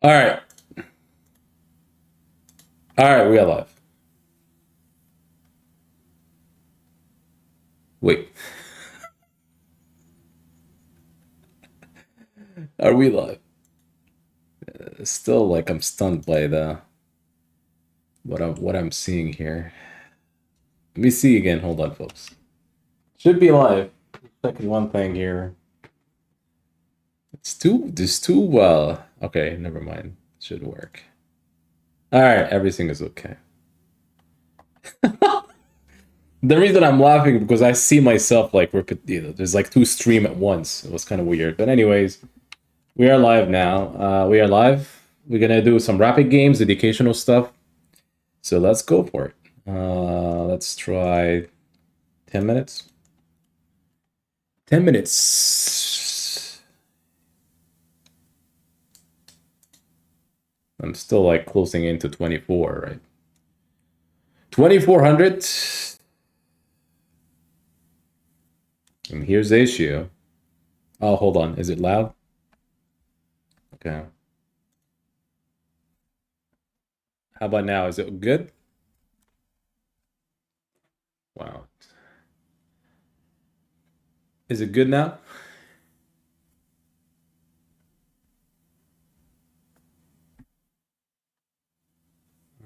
All right. All right, we are live. Wait, are we live? Still, like I'm stunned by the what I'm seeing here. Let me see again. Hold on, folks. Should be live. Checking one thing here. It's too. This too. Okay, never mind. Should work. All right, everything is okay. The reason I'm laughing because I see myself like repeat. There's like two stream at once. It was kind of weird, but anyways, we are live now. We are live. We're gonna do some rapid games, educational stuff. So let's go for it. Let's try 10 minutes. 10 minutes. I'm still like closing into 24, right? 2400. And here's the issue. Oh, hold on. Is it loud? Okay. How about now? Is it good? Wow. Is it good now?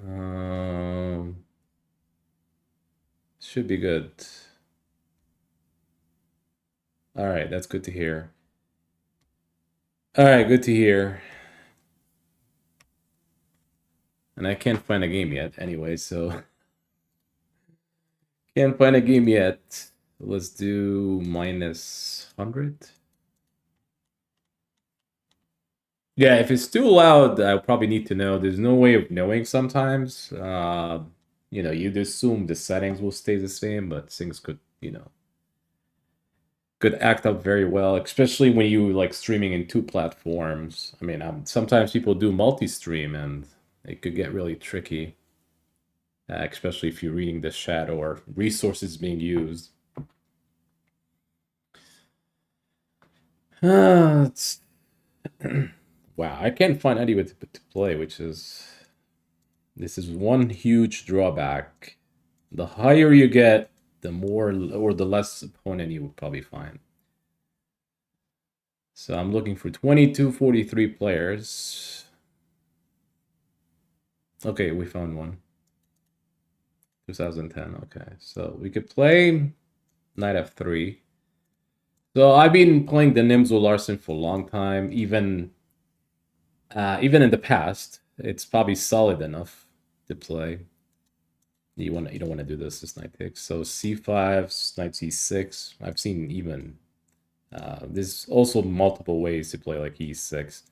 Um, should be good. All right, that's good to hear. All right, good to hear. And I can't find a game yet anyway, so can't find a game yet. Let's do minus 100. Yeah, if it's too loud, I'll probably need to know. There's no way of knowing sometimes. You'd assume the settings will stay the same, but things could act up very well, especially when you like streaming in two platforms. I mean, sometimes people do multi-stream and it could get really tricky, especially if you're reading the chat or resources being used. It's wow, I can't find any way to play, this is one huge drawback. The higher you get, the more or the less opponent you will probably find. So I'm looking for 2243 players. Okay, we found one. 2010. Okay, so we could play knight f3. So I've been playing the Nimzo Larsen for a long time, even in the past. It's probably solid enough to play. You don't want to do this knight takes. So c5, knight c6. I've seen even there's also multiple ways to play like e6,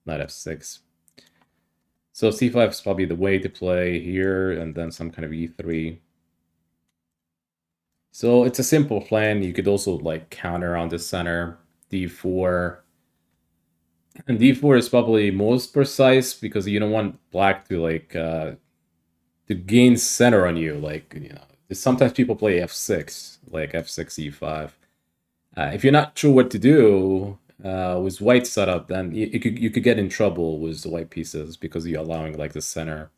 knight f6. So c5 is probably the way to play here, and then some kind of e3. So it's a simple plan. You could also like counter on the center, d4. And d4 is probably most precise because you don't want black to like to gain center on you. Like, sometimes people play f6, like f6, e5. If you're not sure what to do with white setup, then you could get in trouble with the white pieces because you're allowing like the center.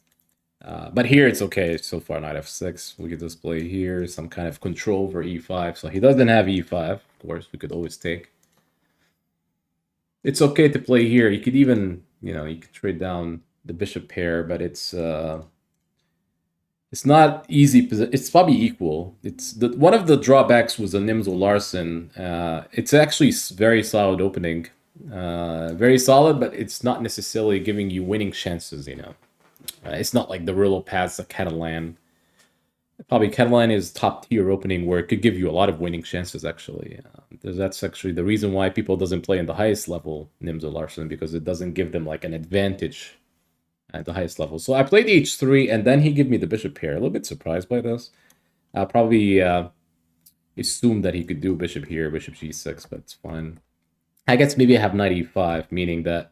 But here it's okay so far. Knight f6. We could just play here some kind of control over e5. So he doesn't have e5. Of course, we could always take. It's okay to play here. You could even, you could trade down the bishop pair, but it's not easy. It's probably equal. It's one of the drawbacks was the Nimzo Larsen. It's actually very solid opening, very solid, but it's not necessarily giving you winning chances. It's not like the Rillo pass, the Catalan. Probably Catalan is top tier opening where it could give you a lot of winning chances. Actually, that's actually the reason why people doesn't play in the highest level Nimzo Larsen, because it doesn't give them like an advantage at the highest level. So I played h3, and then he gave me the bishop pair. A little bit surprised by this. I probably assumed that he could do bishop here, bishop g6, but it's fine. I guess maybe I have knight e5, meaning that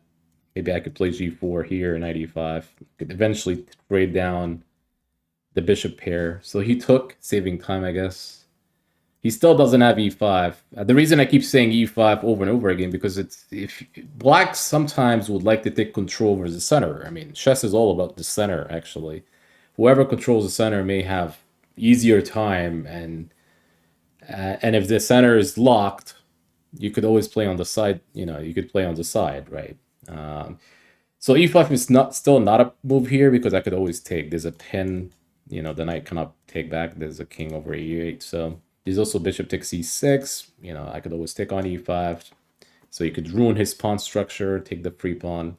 maybe I could play g4 here, knight e5. Could eventually trade down the bishop pair. So he took, saving time, I guess. he still doesn't have e5. The reason I keep saying e5 over and over again because it's if black sometimes would like to take control over the center. I mean, chess is all about the center actually. Whoever controls the center may have easier time, and if the center is locked, you could always play on the side. You know, you could play on the side, right? So e5 is not a move here because I could always take. There's a pin. You know, the knight cannot take back. There's a king over e8. So there's also bishop takes e6. You know, I could always take on e5. So you could ruin his pawn structure, take the free pawn.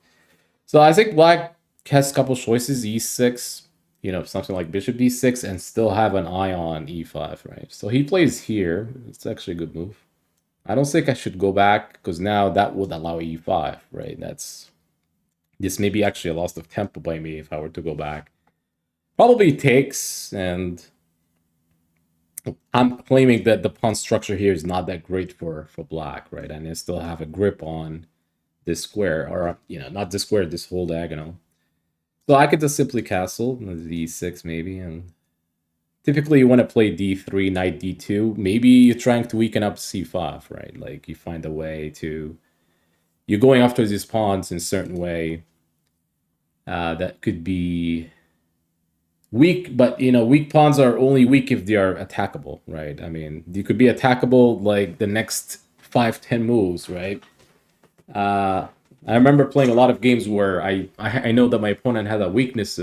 So I think black has a couple choices, e6, you know, something like bishop d6, and still have an eye on e5, right? So he plays here. It's actually a good move. I don't think I should go back because now that would allow e5, right? This may be actually a loss of tempo by me if I were to go back. Probably takes, and I'm claiming that the pawn structure here is not that great for black, right? And I still have a grip on this square, or, you know, not this square, this whole diagonal. So I could just simply castle, d6 maybe, and typically you want to play d3, knight d2. Maybe you're trying to weaken up c5, right? Like you find a way to... You're going after these pawns in a certain way that could be weak, but, you know, weak pawns are only weak if they are attackable, right? I mean, you could be attackable like the next 5-10 moves, right? I remember playing a lot of games where I know that my opponent had a weakness.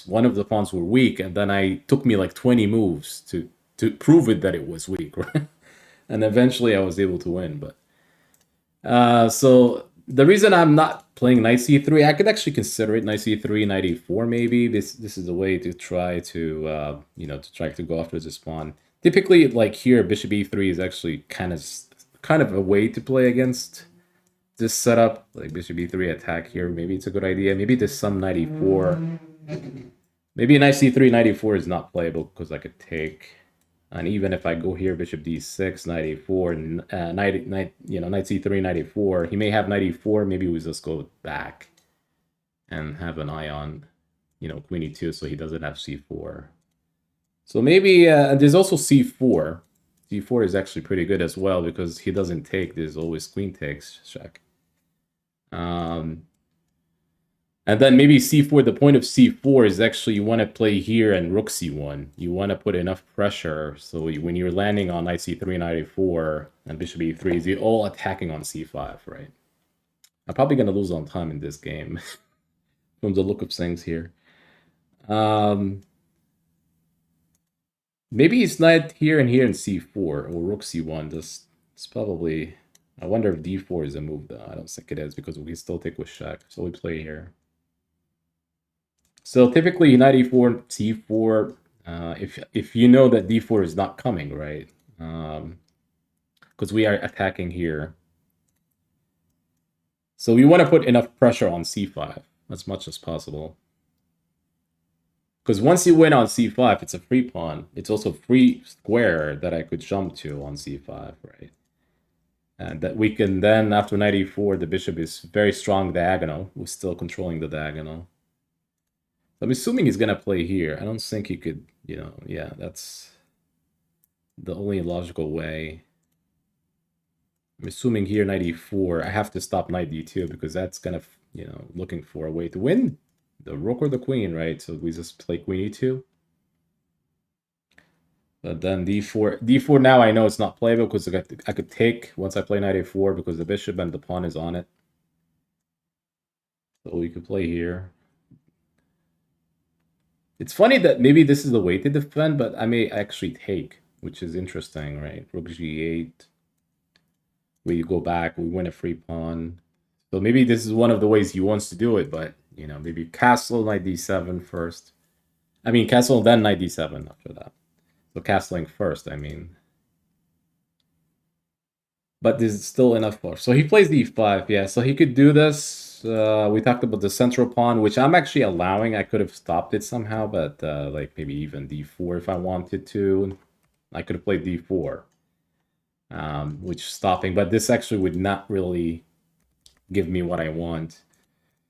One of the pawns were weak, and then I took me like 20 moves to prove it that it was weak, right? And eventually I was able to win. But so the reason I'm not playing knight c3, I could actually consider it knight c3, knight e4 maybe. This is a way to try to you know, to try to go after this pawn. Typically, like here, bishop e3 is actually kind of a way to play against this setup, like bishop e3 attack here. Maybe it's a good idea. Maybe there's some knight e4. Maybe knight c3, knight e4 is not playable because I could take. And even if I go here, bishop d6, knight a4, knight c3, knight a4, he may have knight e4. Maybe we just go back and have an eye on, you know, queen e2, so he doesn't have c4. So maybe there's also c4. c4 is actually pretty good as well because he doesn't take. There's always queen takes check. And then maybe c4, the point of c4 is actually you want to play here and rook c1. You want to put enough pressure so when you're landing on knight c3, knight a4, and bishop e3, you're all attacking on c5, right? I'm probably going to lose on time in this game from the look of things here. Maybe it's knight here and here in c4, or rook c1. It's probably... I wonder if d4 is a move, though. I don't think it is, because we can still take with check. So we play here. So typically, knight e4, c4, if you know that d4 is not coming, right? Because we are attacking here. So we want to put enough pressure on c5 as much as possible. Because once you win on c5, it's a free pawn. It's also a free square that I could jump to on c5, right? And that we can then, after knight e4, the bishop is very strong diagonal. We're still controlling the diagonal. I'm assuming he's going to play here. I don't think he could, you know, yeah, that's the only logical way. I'm assuming here knight e4. I have to stop knight d2 because that's kind of, you know, looking for a way to win the rook or the queen, right? So we just play queen e2. But then d4 now I know it's not playable because I could take once I play knight a4 because the bishop and the pawn is on it. So we could play here. It's funny that maybe this is the way to defend, but I may actually take, which is interesting, right? Rook g8. We go back, we win a free pawn. So maybe this is one of the ways he wants to do it, but, you know, maybe castle, knight d7 first. I mean, castle, then knight d7 after that. So castling first, I mean. But there's still enough for. So he plays d5, yeah. So he could do this. We talked about the central pawn, which I'm actually allowing. I could have stopped it somehow, but like maybe even d4 if I wanted to. I could have played d4, which stopping. But this actually would not really give me what I want.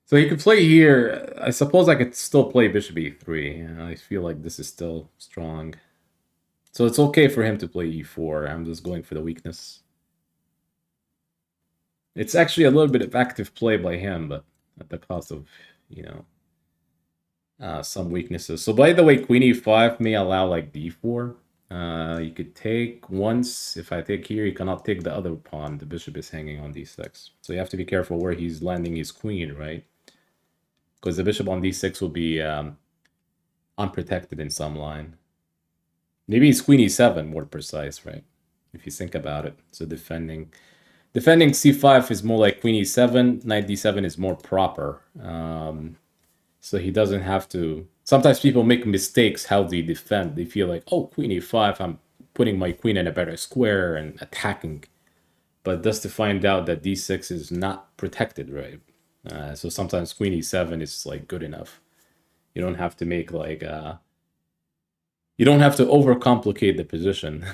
So he could play here. I suppose I could still play bishop e3. I feel like this is still strong. So it's okay for him to play e4. I'm just going for the weakness. It's actually a little bit of active play by him, but at the cost of, you know, some weaknesses. So by the way, queen e5 may allow like d4. You could take once. If I take here, you cannot take the other pawn. The bishop is hanging on d6. So you have to be careful where he's landing his queen, right? Because the bishop on d6 will be unprotected in some line. Maybe it's queen e7, more precise, right? If you think about it. So defending c5 is more like queen e7. Knight d7 is more proper. So he doesn't have to... Sometimes people make mistakes how they defend. They feel like, oh, queen e5, I'm putting my queen in a better square and attacking. But just to find out that d6 is not protected, right? So sometimes queen e7 is like good enough. You don't have to make like... you don't have to overcomplicate the position.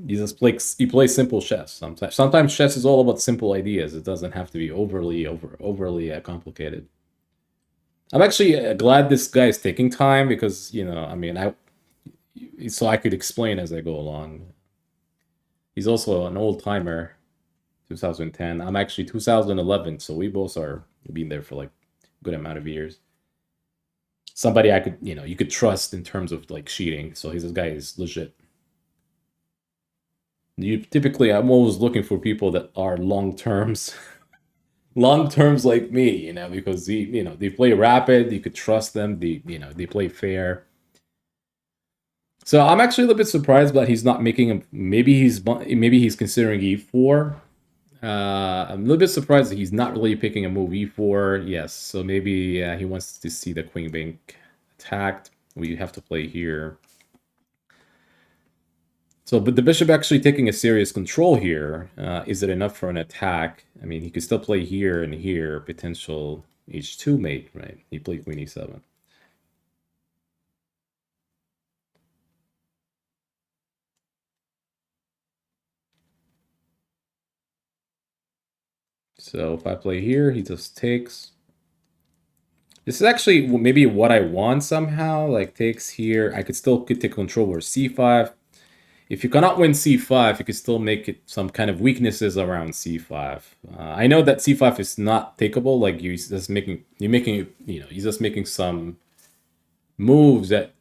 You play simple chess. Sometimes chess is all about simple ideas. It doesn't have to be overly complicated. I'm actually glad this guy is taking time because, you know, I mean, so I could explain as I go along. He's also an old timer, 2010. I'm actually 2011, so we both are been there for like a good amount of years. Somebody I could, you know, you could trust in terms of like cheating. So this guy is legit. I'm always looking for people that are long terms. Long terms like me, you know, because they play rapid, you could trust them, they play fair. So I'm actually a little bit surprised that he's not making him. Maybe he's considering e4. I'm a little bit surprised that he's not really picking a move e4. Yes, so maybe he wants to see the queen being attacked. We have to play here. So, but the bishop actually taking a serious control here. Is it enough for an attack? I mean, he could still play here and here, potential h2 mate, right? He played queen e7. So if I play here, he just takes. This is actually maybe what I want somehow, like takes here. I could still take control over c5. If you cannot win c5, you can still make it some kind of weaknesses around c5. I know that c5 is not takeable. Like he's just making some moves that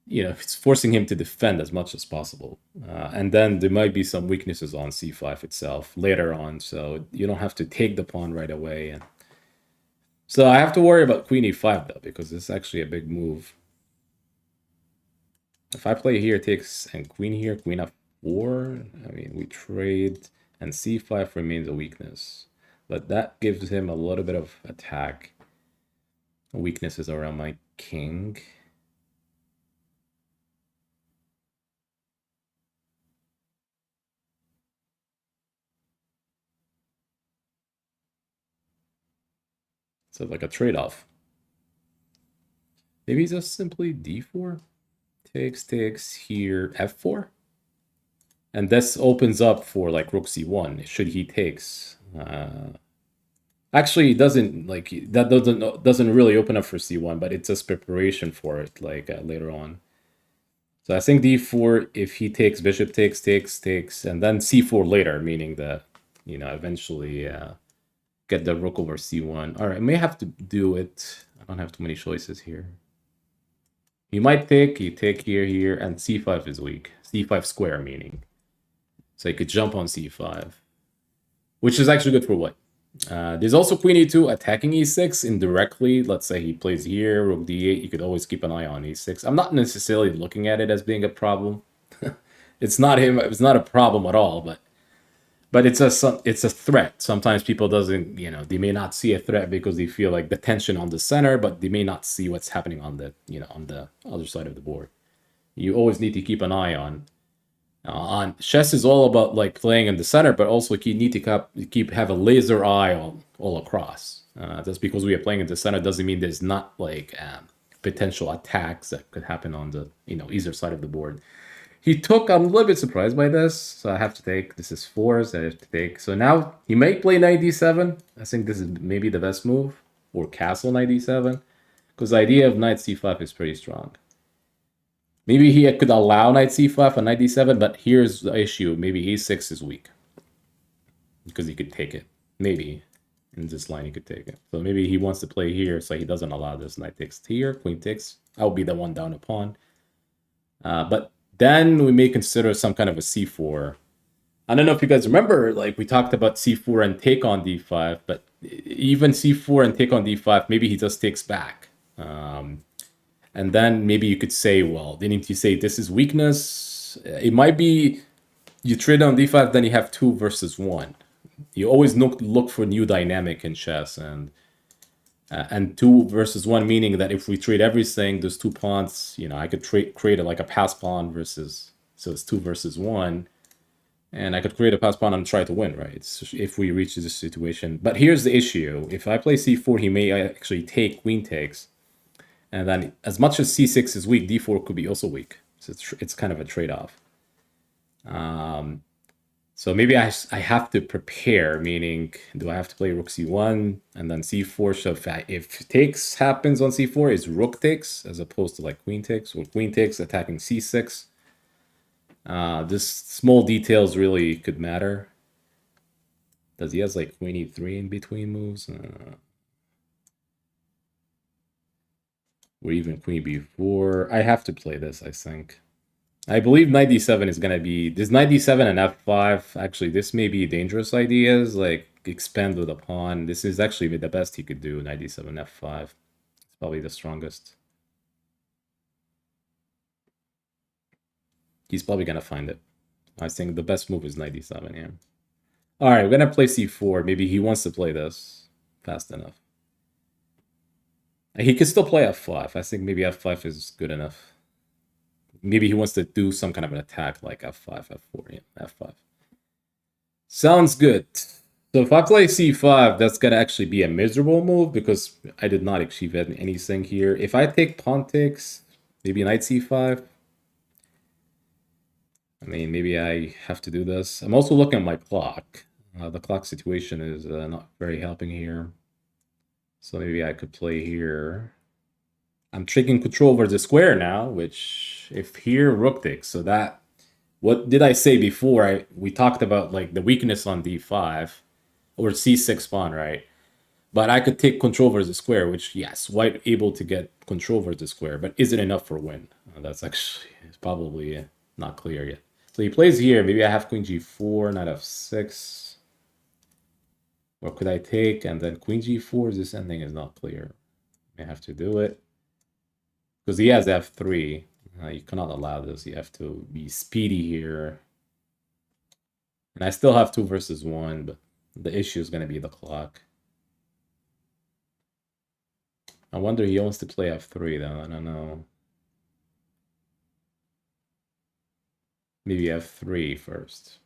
it's forcing him to defend as much as possible. And then there might be some weaknesses on c5 itself later on, so you don't have to take the pawn right away. And so I have to worry about queen e5 though, because it's actually a big move. If I play here, takes and queen here, queen f4, I mean, we trade, and c5 remains a weakness. But that gives him a little bit of attack. Weaknesses around my king. So like a trade-off. Maybe just simply d4? Takes here, f4? And this opens up for like rook c1, should he takes. Actually, it doesn't, like, that doesn't really open up for c1, but it's just preparation for it, like, later on. So I think d4, if he takes, bishop takes, and then c4 later, meaning that, eventually get the rook over c1. All right, I may have to do it. I don't have too many choices here. You might take, you take here, and c5 is weak. c5 square, meaning. So you could jump on c5, which is actually good for white. There's also queen e2 attacking e6 indirectly. Let's say he plays here, rook d8. You could always keep an eye on e6. I'm not necessarily looking at it as being a problem. It's not a problem at all, but it's a threat. Sometimes people they may not see a threat because they feel like the tension on the center, but they may not see what's happening on the other side of the board. You always need to keep an eye on chess is all about like playing in the center, but also you need to have a laser eye all across. Just because we are playing in the center doesn't mean there's not like potential attacks that could happen on the either side of the board. I'm a little bit surprised by this, so I have to take. This is 4, so I have to take. So now he may play knight d7. I think this is maybe the best move, or castle knight d7, because the idea of knight c5 is pretty strong. Maybe he could allow knight c5 on knight d7, but here's the issue. Maybe a6 is weak. Because he could take it. Maybe. In this line, he could take it. So maybe he wants to play here, so he doesn't allow this. Knight takes here, queen takes. I'll be the one down a pawn. But then we may consider some kind of a c4. I don't know if you guys remember, like we talked about c4 and take on d5, but even c4 and take on d5, maybe he just takes back. And then maybe you could say, well, didn't you say this is weakness? It might be you trade on d5, then you have 2 versus 1. You always look for new dynamic in chess, and 2 versus 1 meaning that if we trade everything, those 2 pawns, you know, I could create like a pass pawn versus, so it's 2 versus 1, and I could create a pass pawn and try to win, right? So if we reach this situation. But here's the issue: if I play c4, he may actually take queen takes, and then as much as c6 is weak, d4 could be also weak. So it's kind of a trade-off. So maybe I have to prepare, meaning do I have to play rook c1 and then c4? So if takes happens on c4, it's rook takes as opposed to like queen takes, or queen takes attacking c6. This small details really could matter. Does he has like queen e3 in between moves? Or even queen b4. I have to play this, I think. I believe knight d7 is going to be... This knight d7 and f5, actually, this may be dangerous ideas, like expand with a pawn. This is actually the best he could do, knight d7, f5. It's probably the strongest. He's probably going to find it. I think the best move is knight d7, yeah. Alright, we're going to play c4. Maybe he wants to play this fast enough. He could still play f5. I think maybe f5 is good enough. Maybe he wants to do some kind of an attack like f5, f4, yeah, f5. Sounds good. So if I play c5, that's going to actually be a miserable move because I did not achieve anything here. If I take pawn takes, maybe knight c5. I mean, maybe I have to do this. I'm also looking at my clock. The clock situation is not very helping here. So maybe I could play here. I'm taking control over the square now, which if here, rook takes. So that, what did I say before? We talked about like the weakness on d5 or c6 pawn, right? But I could take control over the square, which yes, white able to get control over the square, but is it enough for win? That's actually probably not clear yet. So he plays here. Maybe I have queen g4, knight f6. Or could I take and then queen g4? This ending is not clear. I have to do it. Because he has f3. You cannot allow this. You have to be speedy here. And I still have 2 versus 1, but the issue is going to be the clock. I wonder he wants to play f3 though. I don't know. Maybe f3 first.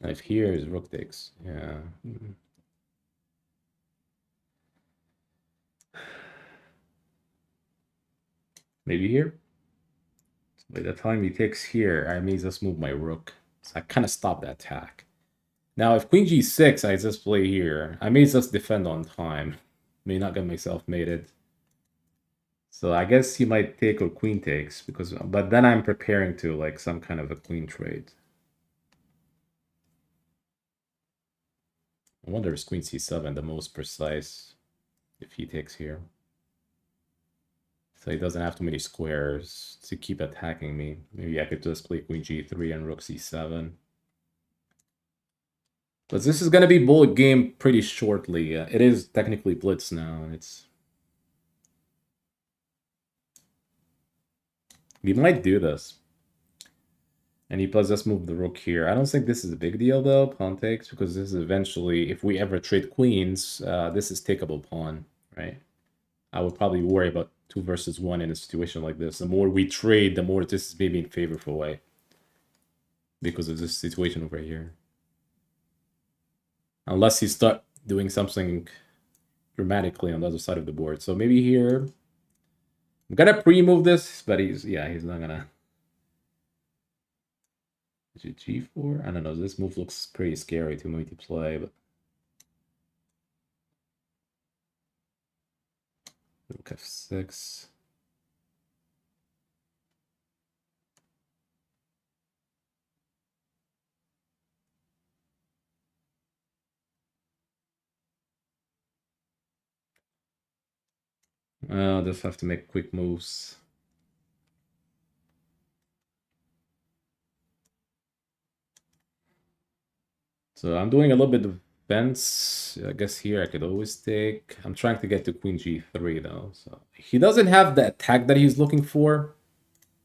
And if here is rook takes, yeah. Maybe here. By the time he takes here, I may just move my rook. So I kind of stop that attack. Now, if queen g6, I just play here. I may just defend on time. May not get myself mated. So I guess he might take or queen takes, because, but then I'm preparing to like some kind of a queen trade. I wonder if queen c7 the most precise if he takes here. So he doesn't have too many squares to keep attacking me. Maybe I could just play queen g3 and rook c7. But this is going to be bullet game pretty shortly. It is technically blitz now. We might do this. And he does just move the rook here. I don't think this is a big deal though, pawn takes, because this is eventually, if we ever trade queens, this is takeable pawn, right? I would probably worry about 2 versus 1 in a situation like this. The more we trade, the more this is maybe in favor for white. Because of this situation over here. Unless he start doing something dramatically on the other side of the board. So maybe here, I'm gonna pre-move this, but he's not gonna. Is it g4? I don't know. This move looks pretty scary to me to play, but Rook f6. I'll just have to make quick moves. So I'm doing a little bit of defense. I guess here I could always take. I'm trying to get to queen g3 though. So he doesn't have the attack that he's looking for.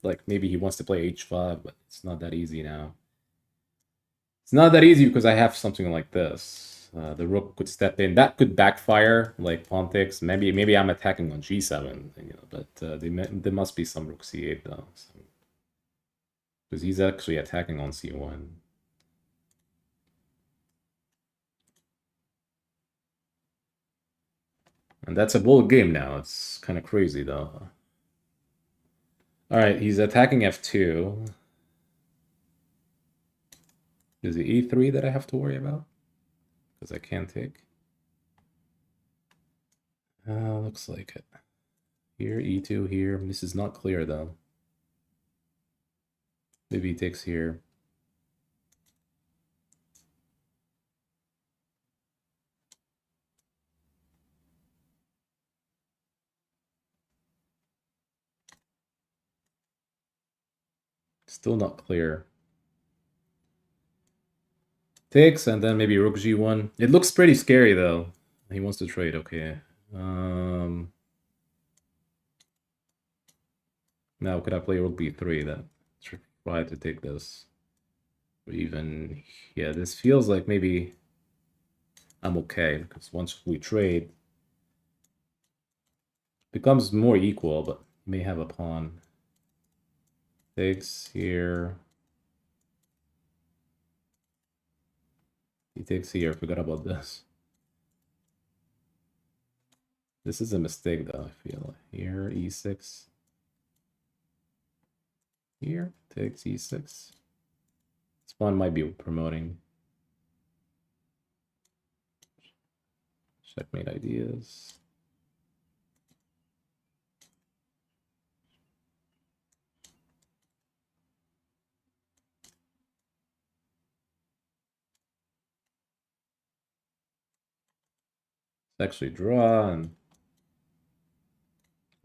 Like maybe he wants to play h5, but it's not that easy now. It's not that easy because I have something like this. The rook could step in. That could backfire, like pawn takes. Maybe I'm attacking on g7, but there must be some rook c8 though. Because he's actually attacking on c1. And that's a bold game now. It's kind of crazy, though. All right, he's attacking f2. Is it e3 that I have to worry about? Because I can't take. Looks like it. Here, e2 here. This is not clear, though. Maybe he takes here. Still not clear. Takes, and then maybe rook g1. It looks pretty scary, though. He wants to trade, okay. Now, could I play rook b3 then? Try to take this. Or even, yeah, this feels like maybe I'm okay, because once we trade, it becomes more equal, but may have a pawn. Takes here. He takes here. Forgot about this. This is a mistake, though, I feel like. Here, e6. Here, takes e6. This pawn might be promoting. Checkmate ideas. Let's actually draw, and I'm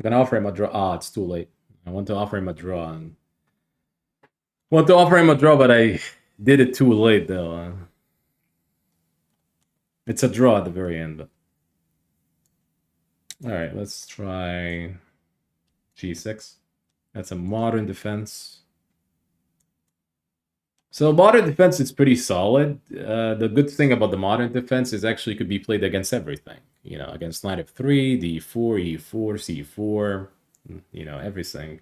gonna offer him a draw. Ah, it's too late. I want to offer him a draw, and but I did it too late, though. It's a draw at the very end, but all right, let's try g6. That's a modern defense. So modern defense is pretty solid. The good thing about the modern defense is actually could be played against everything. Against knight f3, d4, e4, c4, everything.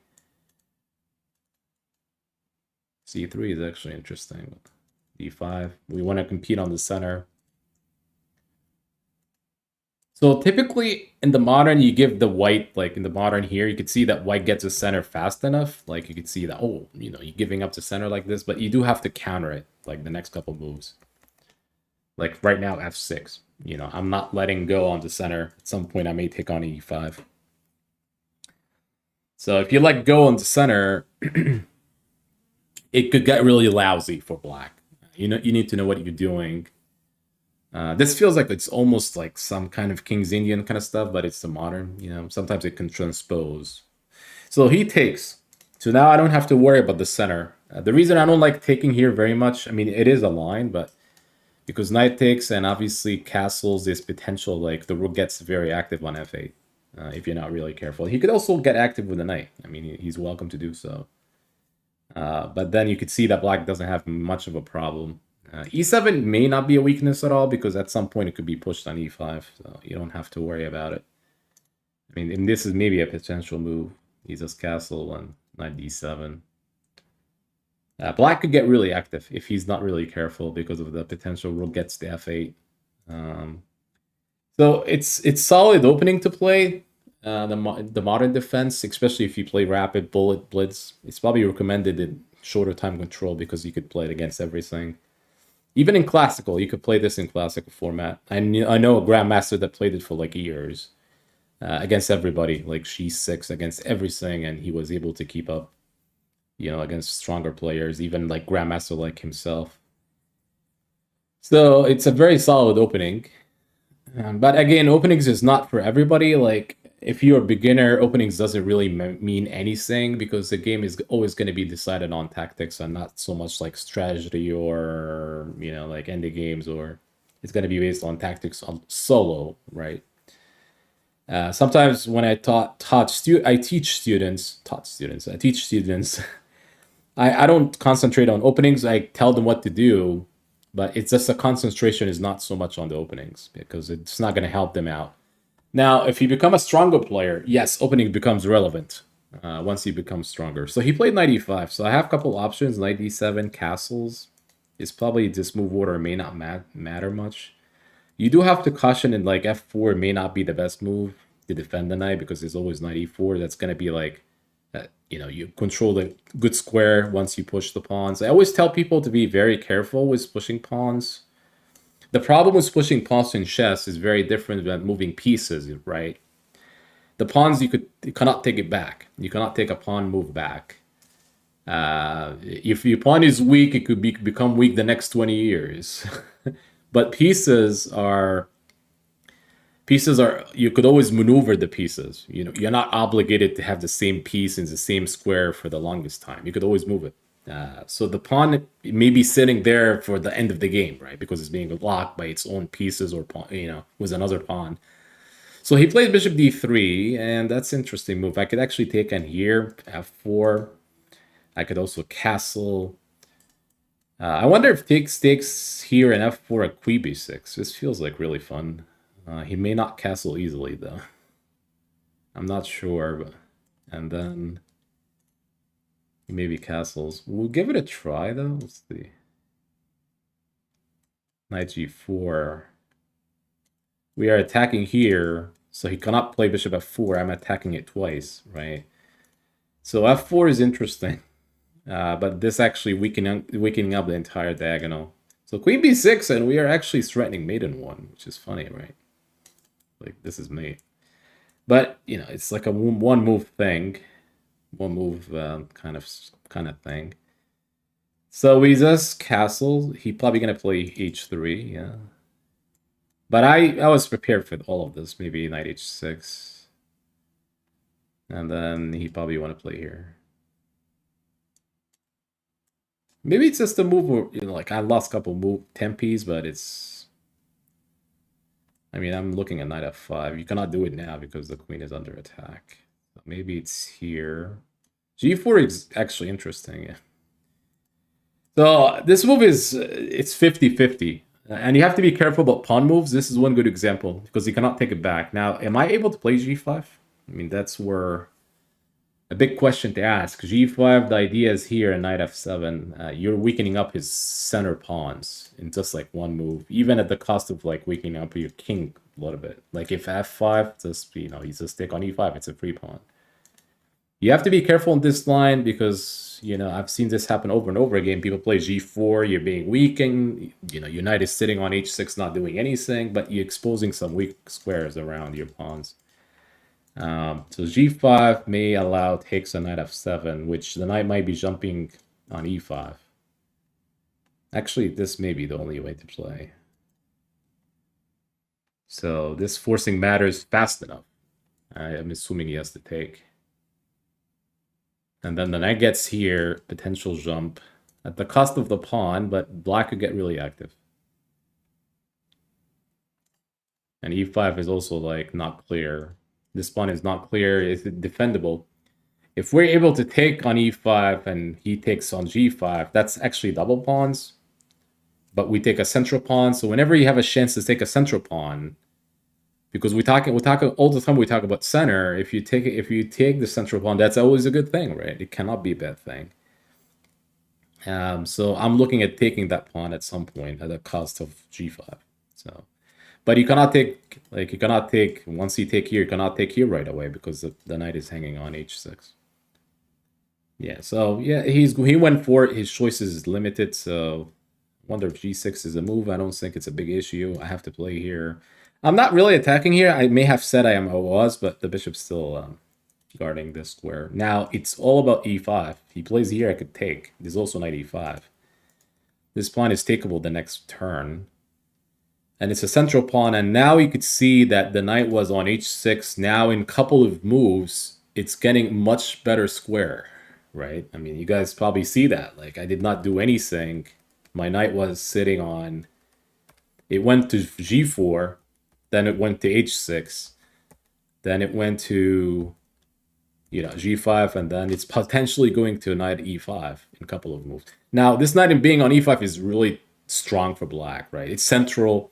c3 is actually interesting. d5, we want to compete on the center. So typically in the modern, you give the white, like in the modern here, you could see that white gets a center fast enough. Like you could see that, you're giving up to center like this, but you do have to counter it, like the next couple moves. Like right now, f6. I'm not letting go on the center. At some point, I may take on e5. So if you let go on the center, it could get really lousy for black. You need to know what you're doing. This feels like it's almost like some kind of King's Indian kind of stuff, but it's the modern. Sometimes it can transpose. So he takes. So now I don't have to worry about the center. The reason I don't like taking here very much, I mean, it is a line, but because knight takes and obviously castles, there's potential, like the rook gets very active on f8 if you're not really careful. He could also get active with the knight. I mean, he's welcome to do so. But then you could see that black doesn't have much of a problem. e7 may not be a weakness at all because at some point it could be pushed on e5, so you don't have to worry about it. I mean, and this is maybe a potential move. He's just castle and knight d7. Black could get really active if he's not really careful because of the potential rook gets to f8. So it's solid opening to play. The modern defense, especially if you play rapid bullet blitz, it's probably recommended in shorter time control because you could play it against everything. Even in classical, you could play this in classical format. I know a grandmaster that played it for like years. against everybody, like g6 against everything, and he was able to keep up, against stronger players, even like Grandmaster like himself. So it's a very solid opening. But again, openings is not for everybody. Like, if you're a beginner, openings doesn't really mean anything because the game is always going to be decided on tactics and not so much like strategy or, like ending games, or it's going to be based on tactics on solo, right? Sometimes when I teach students. I don't concentrate on openings. I tell them what to do, but it's just the concentration is not so much on the openings because it's not going to help them out. Now, if you become a stronger player, yes, opening becomes relevant once you become stronger. So he played knight e5. So I have a couple options. Knight d7, castles. Is probably this move order may not matter much. You do have to caution in like f4 may not be the best move to defend the knight because there's always knight e4. That's going to be like, you control the good square once you push the pawns. I always tell people to be very careful with pushing pawns. The problem with pushing pawns in chess is very different than moving pieces, right? The pawns you cannot take it back. You cannot take a pawn move back. If your pawn is weak, it could become weak the next 20 years. But pieces are you could always maneuver the pieces. You're not obligated to have the same piece in the same square for the longest time. You could always move it. So the pawn may be sitting there for the end of the game, right? Because it's being blocked by its own pieces or pawn, with another pawn. So he played bishop d3, and that's an interesting move. I could actually take on here, f4. I could also castle. I wonder if takes here and f4 at queen b6. This feels like really fun. He may not castle easily, though. I'm not sure, but... And then... he maybe castles. We'll give it a try, though. Let's see. Knight g4. We are attacking here, so he cannot play bishop f4. I'm attacking it twice, right? So f4 is interesting. But this actually weakening up the entire diagonal. So queen b6, and we are actually threatening mate in one, which is funny, right? Like, this is mate. But, it's like a one move thing. One move kind of thing. So we just castle. He probably gonna play h3, yeah. But I was prepared for all of this. Maybe knight h6. And then he probably want to play here. Maybe it's just a move where, like I lost a couple tempies, but it's... I mean, I'm looking at knight f5. You cannot do it now because the queen is under attack. So maybe it's here. g4 is actually interesting. Yeah. So this move it's 50-50. And you have to be careful about pawn moves. This is one good example because you cannot take it back. Now, am I able to play g5? I mean, that's where... a big question to ask. g5, the idea is here in knight f7. You're weakening up his center pawns in just like one move, even at the cost of like weakening up your king a little bit. Like if f5, just, he's just stick on e5, it's a free pawn. You have to be careful in this line because, I've seen this happen over and over again. People play g4, you're being weakened, your knight is sitting on h6 not doing anything, but you're exposing some weak squares around your pawns. So g5 may allow takes on knight f7, which the knight might be jumping on e5. Actually, this may be the only way to play. So this forcing matters fast enough. I'm assuming he has to take. And then the knight gets here, potential jump at the cost of the pawn, but black could get really active. And e5 is also like not clear. This pawn is not clear. Is it defendable? If we're able to take on e5 and he takes on g5, that's actually double pawns. But we take a central pawn. So whenever you have a chance to take a central pawn, because we talk all the time we talk about center. If you take the central pawn, that's always a good thing, right? It cannot be a bad thing. So I'm looking at taking that pawn at some point at the cost of g5. So. But you cannot take, once you take here, you cannot take here right away because the knight is hanging on h6. Yeah, so yeah, he went for it. His choices is limited, so I wonder if g6 is a move. I don't think it's a big issue. I have to play here. I'm not really attacking here. I may have said I was, but the bishop's still guarding this square. Now, it's all about e5. If he plays here, I could take. There's also knight e5. This pawn is takeable the next turn. And it's a central pawn, and now you could see that the knight was on h6. Now, in a couple of moves, it's getting much better square, right? I mean, you guys probably see that. Like, I did not do anything. My knight was sitting on... It went to g4, then it went to h6, then it went to, g5, and then it's potentially going to knight e5 in a couple of moves. Now, this knight being on e5 is really strong for black, right? It's central.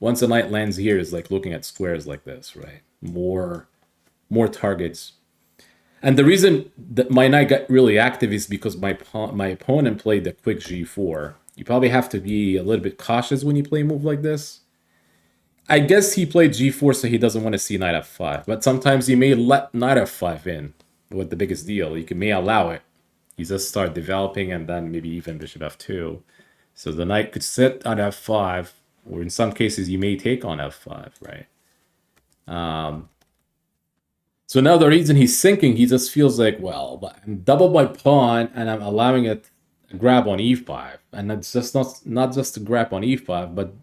Once a knight lands here, is like looking at squares like this, right? More targets. And the reason that my knight got really active is because my opponent played the quick g4. You probably have to be a little bit cautious when you play a move like this. I guess he played g4 so he doesn't want to see knight f5. But sometimes he may let knight f5 in with the biggest deal. You may allow it. You just start developing and then maybe even bishop f2. So the knight could sit on f5, or in some cases you may take on f5, right? So now the reason he's sinking, he just feels like, well, I'm double my pawn and I'm allowing it to grab on e5. And it's just not just to grab on e5, but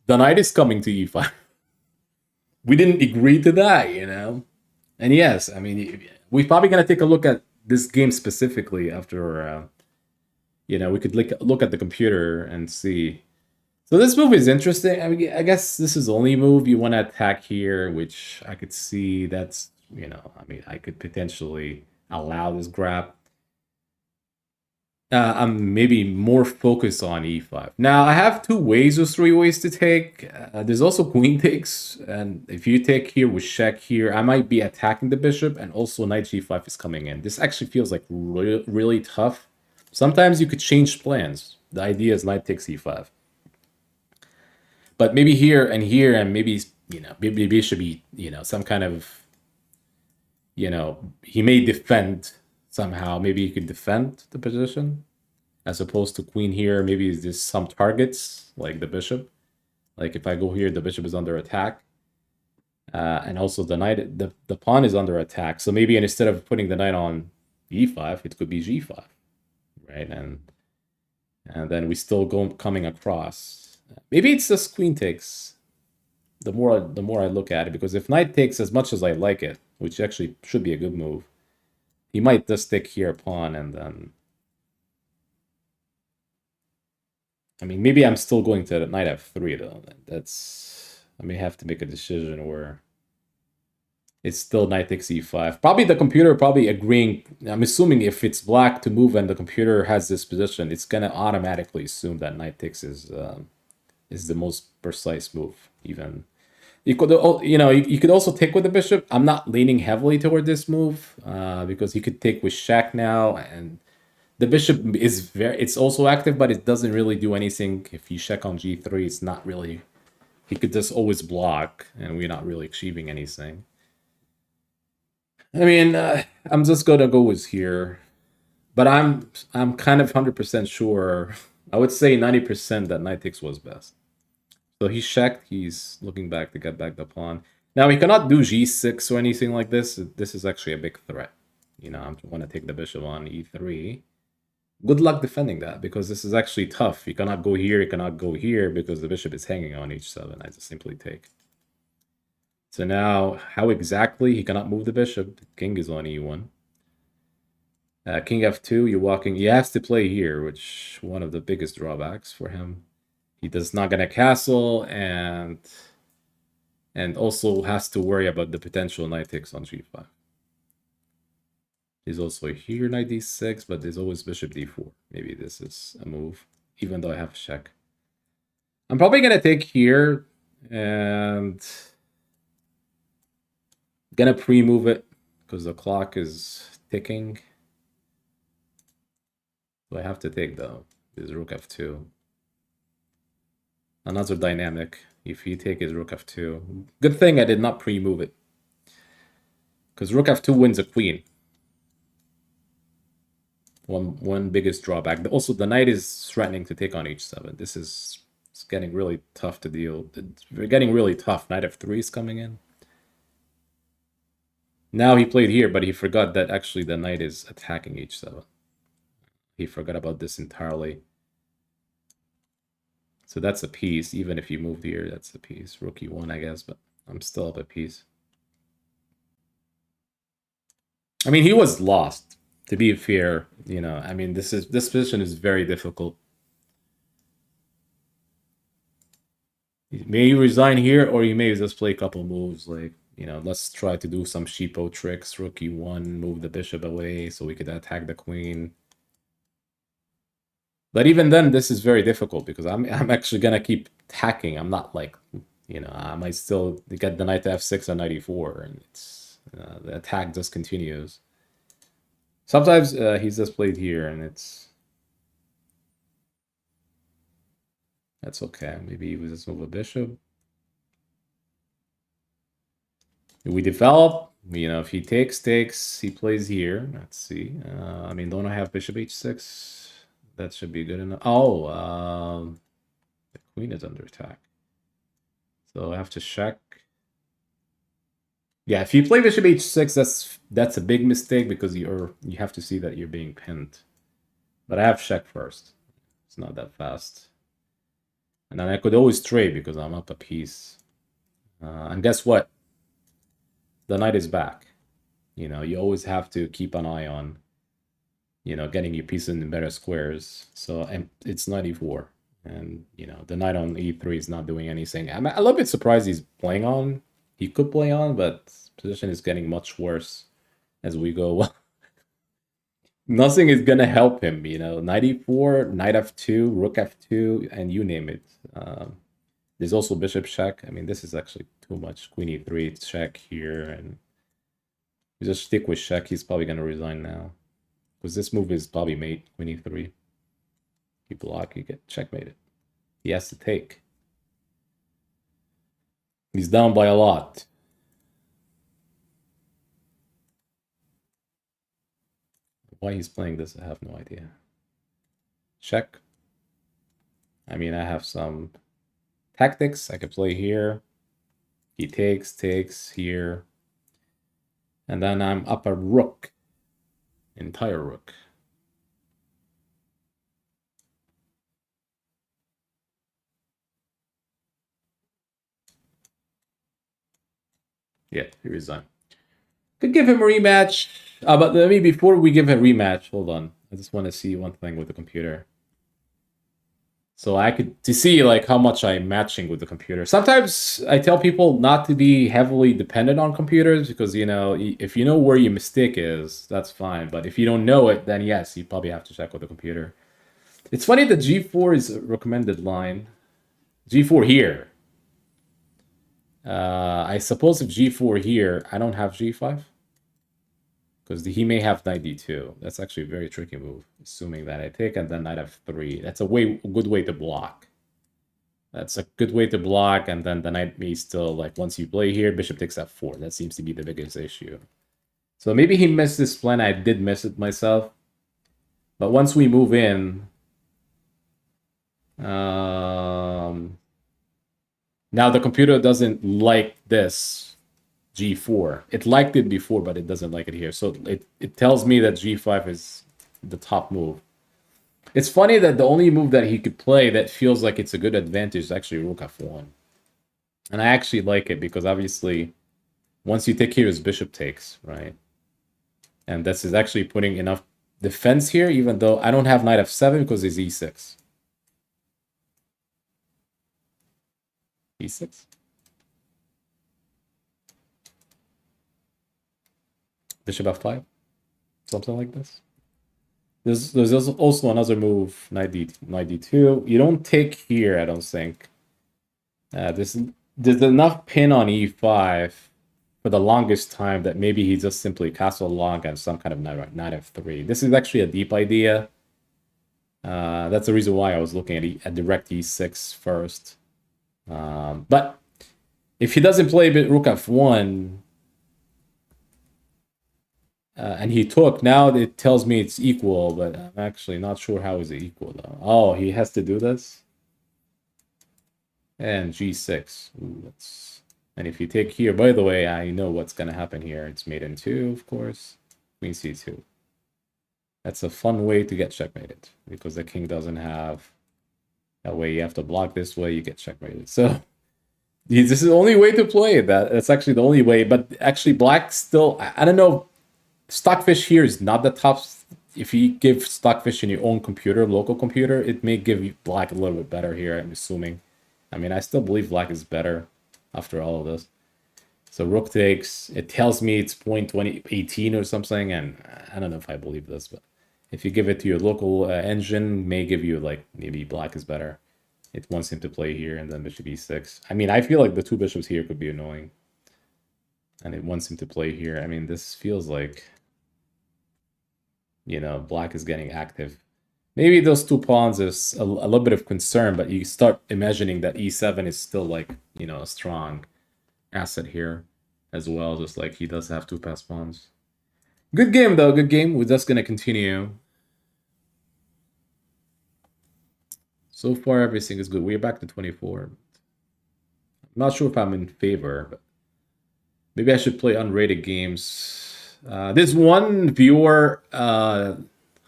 the knight is coming to e5. We didn't agree to that, And yes, I mean, we're probably going to take a look at this game specifically after, we could look at the computer and see. So this move is interesting. I mean, I guess this is the only move you want to attack here, which I could see that's, I could potentially allow this grab. I'm maybe more focused on e5. Now, I have 2 ways or 3 ways to take. There's also queen takes, and if you take here with check here, I might be attacking the bishop, and also knight g5 is coming in. This actually feels like really tough. Sometimes you could change plans. The idea is knight takes e5. But maybe here, and maybe, maybe it should be, some kind of, he may defend somehow. Maybe he could defend the position as opposed to queen here. Maybe there's some targets like the bishop. Like if I go here, the bishop is under attack. And also the knight, the pawn is under attack. So maybe instead of putting the knight on e5, it could be g5, right? And then we still coming across. Maybe it's just queen takes. The more I look at it, because if knight takes, as much as I like it, which actually should be a good move, he might just stick here pawn and then. I mean, maybe I'm still going to knight f3 though. I may have to make a decision where it's still knight takes e5. Probably the computer agreeing. I'm assuming if it's black to move and the computer has this position, it's gonna automatically assume that knight takes is the most precise move. Even you could, you could also take with the bishop. I'm not leaning heavily toward this move because you could take with check now, and the bishop is it's also active, but it doesn't really do anything. If you check on g3, it's not really. He could just always block, and we're not really achieving anything. I mean, I'm just gonna go with here, but I'm kind of 100% sure. I would say 90% that knight takes was best. So he's checked. He's looking back to get back the pawn. Now he cannot do g6 or anything like this. This is actually a big threat. I want to take the bishop on e3. Good luck defending that, because this is actually tough. You cannot go here, you cannot go here, because the bishop is hanging on h7. I just simply take. So now, how exactly? He cannot move the bishop. The king is on e1. King f2, you're walking. He has to play here, which one of the biggest drawbacks for him. He does not get a castle, and also has to worry about the potential knight takes on g5. He's also here, knight d6, but there's always bishop d4. Maybe this is a move, even though I have a check. I'm probably going to take here, and gonna pre-move it, because the clock is ticking. So I have to take, though. This is rook f2. Another dynamic. If you take his rook f2. Good thing I did not pre-move it, because rook f2 wins a queen. One biggest drawback. Also, the knight is threatening to take on h7. This is getting really tough to deal. It's getting really tough. Knight f3 is coming in. Now he played here, but he forgot that actually the knight is attacking h7. He forgot about this entirely. So that's a piece. Even if you moved here, that's a piece. Rook e1, I guess, but I'm still up a piece. I mean, he was lost. To be fair, you know, I mean, this position is very difficult. You may resign here, or you may just play a couple moves, like, you know, let's try to do some sheepo tricks. Rook e1, move the bishop away so we could attack the queen. But even then, this is very difficult because I'm actually gonna keep attacking. I'm not like, you know, I might still get the knight to f6 on knight e4, and it's the attack just continues. Sometimes he's just played here, and that's okay. Maybe he was just move a bishop. We develop, you know, if he takes, he plays here. Let's see. I mean, don't I have bishop h6? That should be good enough. Oh, the queen is under attack. So I have to check. Yeah, if you play bishop h6, that's a big mistake because you have to see that you're being pinned. But I have check first. It's not that fast. And then I could always trade because I'm up a piece. And guess what? The knight is back. You know, you always have to keep an eye on, you know, getting your piece in the better squares. So and it's knight e4. And, you know, the knight on e3 is not doing anything. I'm a little bit surprised he's playing on. He could play on, but position is getting much worse as we go. Nothing is going to help him, you know. Knight e4, knight f2, rook f2, and you name it. There's also bishop check. I mean, this is actually too much. Queen e3 check here, and you just stick with check. He's probably going to resign now. Because this move is probably mate, queen e3. You block, you get checkmated. He has to take. He's down by a lot. Why he's playing this, I have no idea. Check. I mean, I have some tactics. I could play here. He takes here. And then I'm up a rook. Entire rook. Yeah, he resigned. Could give him a rematch. But let me, before we give a rematch, hold on. I just want to see one thing with the computer. So I could to see like how much I'm matching with the computer. Sometimes I tell people not to be heavily dependent on computers because, you know, if you know where your mistake is, that's fine. But if you don't know it, then yes, you probably have to check with the computer. It's funny that g4 is a recommended line. g4 here. I suppose if g4 here, I don't have g5. Because he may have knight d2. That's actually a very tricky move, assuming that I take and then knight f3. That's a good way to block. That's a good way to block, and then the knight may still, like, once you play here, bishop takes f4. That seems to be the biggest issue. So maybe he missed this plan. I did miss it myself. But once we move in... now the computer doesn't like this. g4. It liked it before, but it doesn't like it here. So it tells me that g5 is the top move. It's funny that the only move that he could play that feels like it's a good advantage is actually rook f1. And I actually like it because obviously once you take here, his bishop takes, right? And this is actually putting enough defense here, even though I don't have knight f7 because it's e6. e6. Bishop f5, something like this. There's also another move, knight d2. You don't take here, I don't think. There's enough pin on e5 for the longest time that maybe he just simply castle long and some kind of knight f3. This is actually a deep idea. That's the reason why I was looking at direct e6 first. But if he doesn't play rook f1, and he took, now it tells me it's equal, but I'm actually not sure how is it equal though. Oh, he has to do this? And g6. Ooh, that's... And if you take here, by the way, I know what's going to happen here. It's mate in 2, of course. Queen c2. That's a fun way to get checkmated, because the king doesn't have... That way you have to block this way, you get checkmated. So this is the only way to play it. That's actually the only way. But actually, black still... I don't know. Stockfish here is not the top. If you give Stockfish in your own computer, local computer, it may give you black a little bit better here, I'm assuming. I mean, I still believe black is better after all of this. So rook takes, it tells me it's 0.2018 or something, and I don't know if I believe this, but if you give it to your local engine, may give you, like, maybe black is better. It wants him to play here, and then bishop e6. I mean, I feel like the 2 bishops here could be annoying. And it wants him to play here. I mean, this feels like... You know, black is getting active. Maybe those 2 pawns is a little bit of concern, but you start imagining that e7 is still, like, you know, a strong asset here as well, just like he does have 2 passed pawns. Good game, though. Good game. We're just going to continue. So far, everything is good. We're back to 24. I'm not sure if I'm in favor, but maybe I should play unrated games. There's one viewer,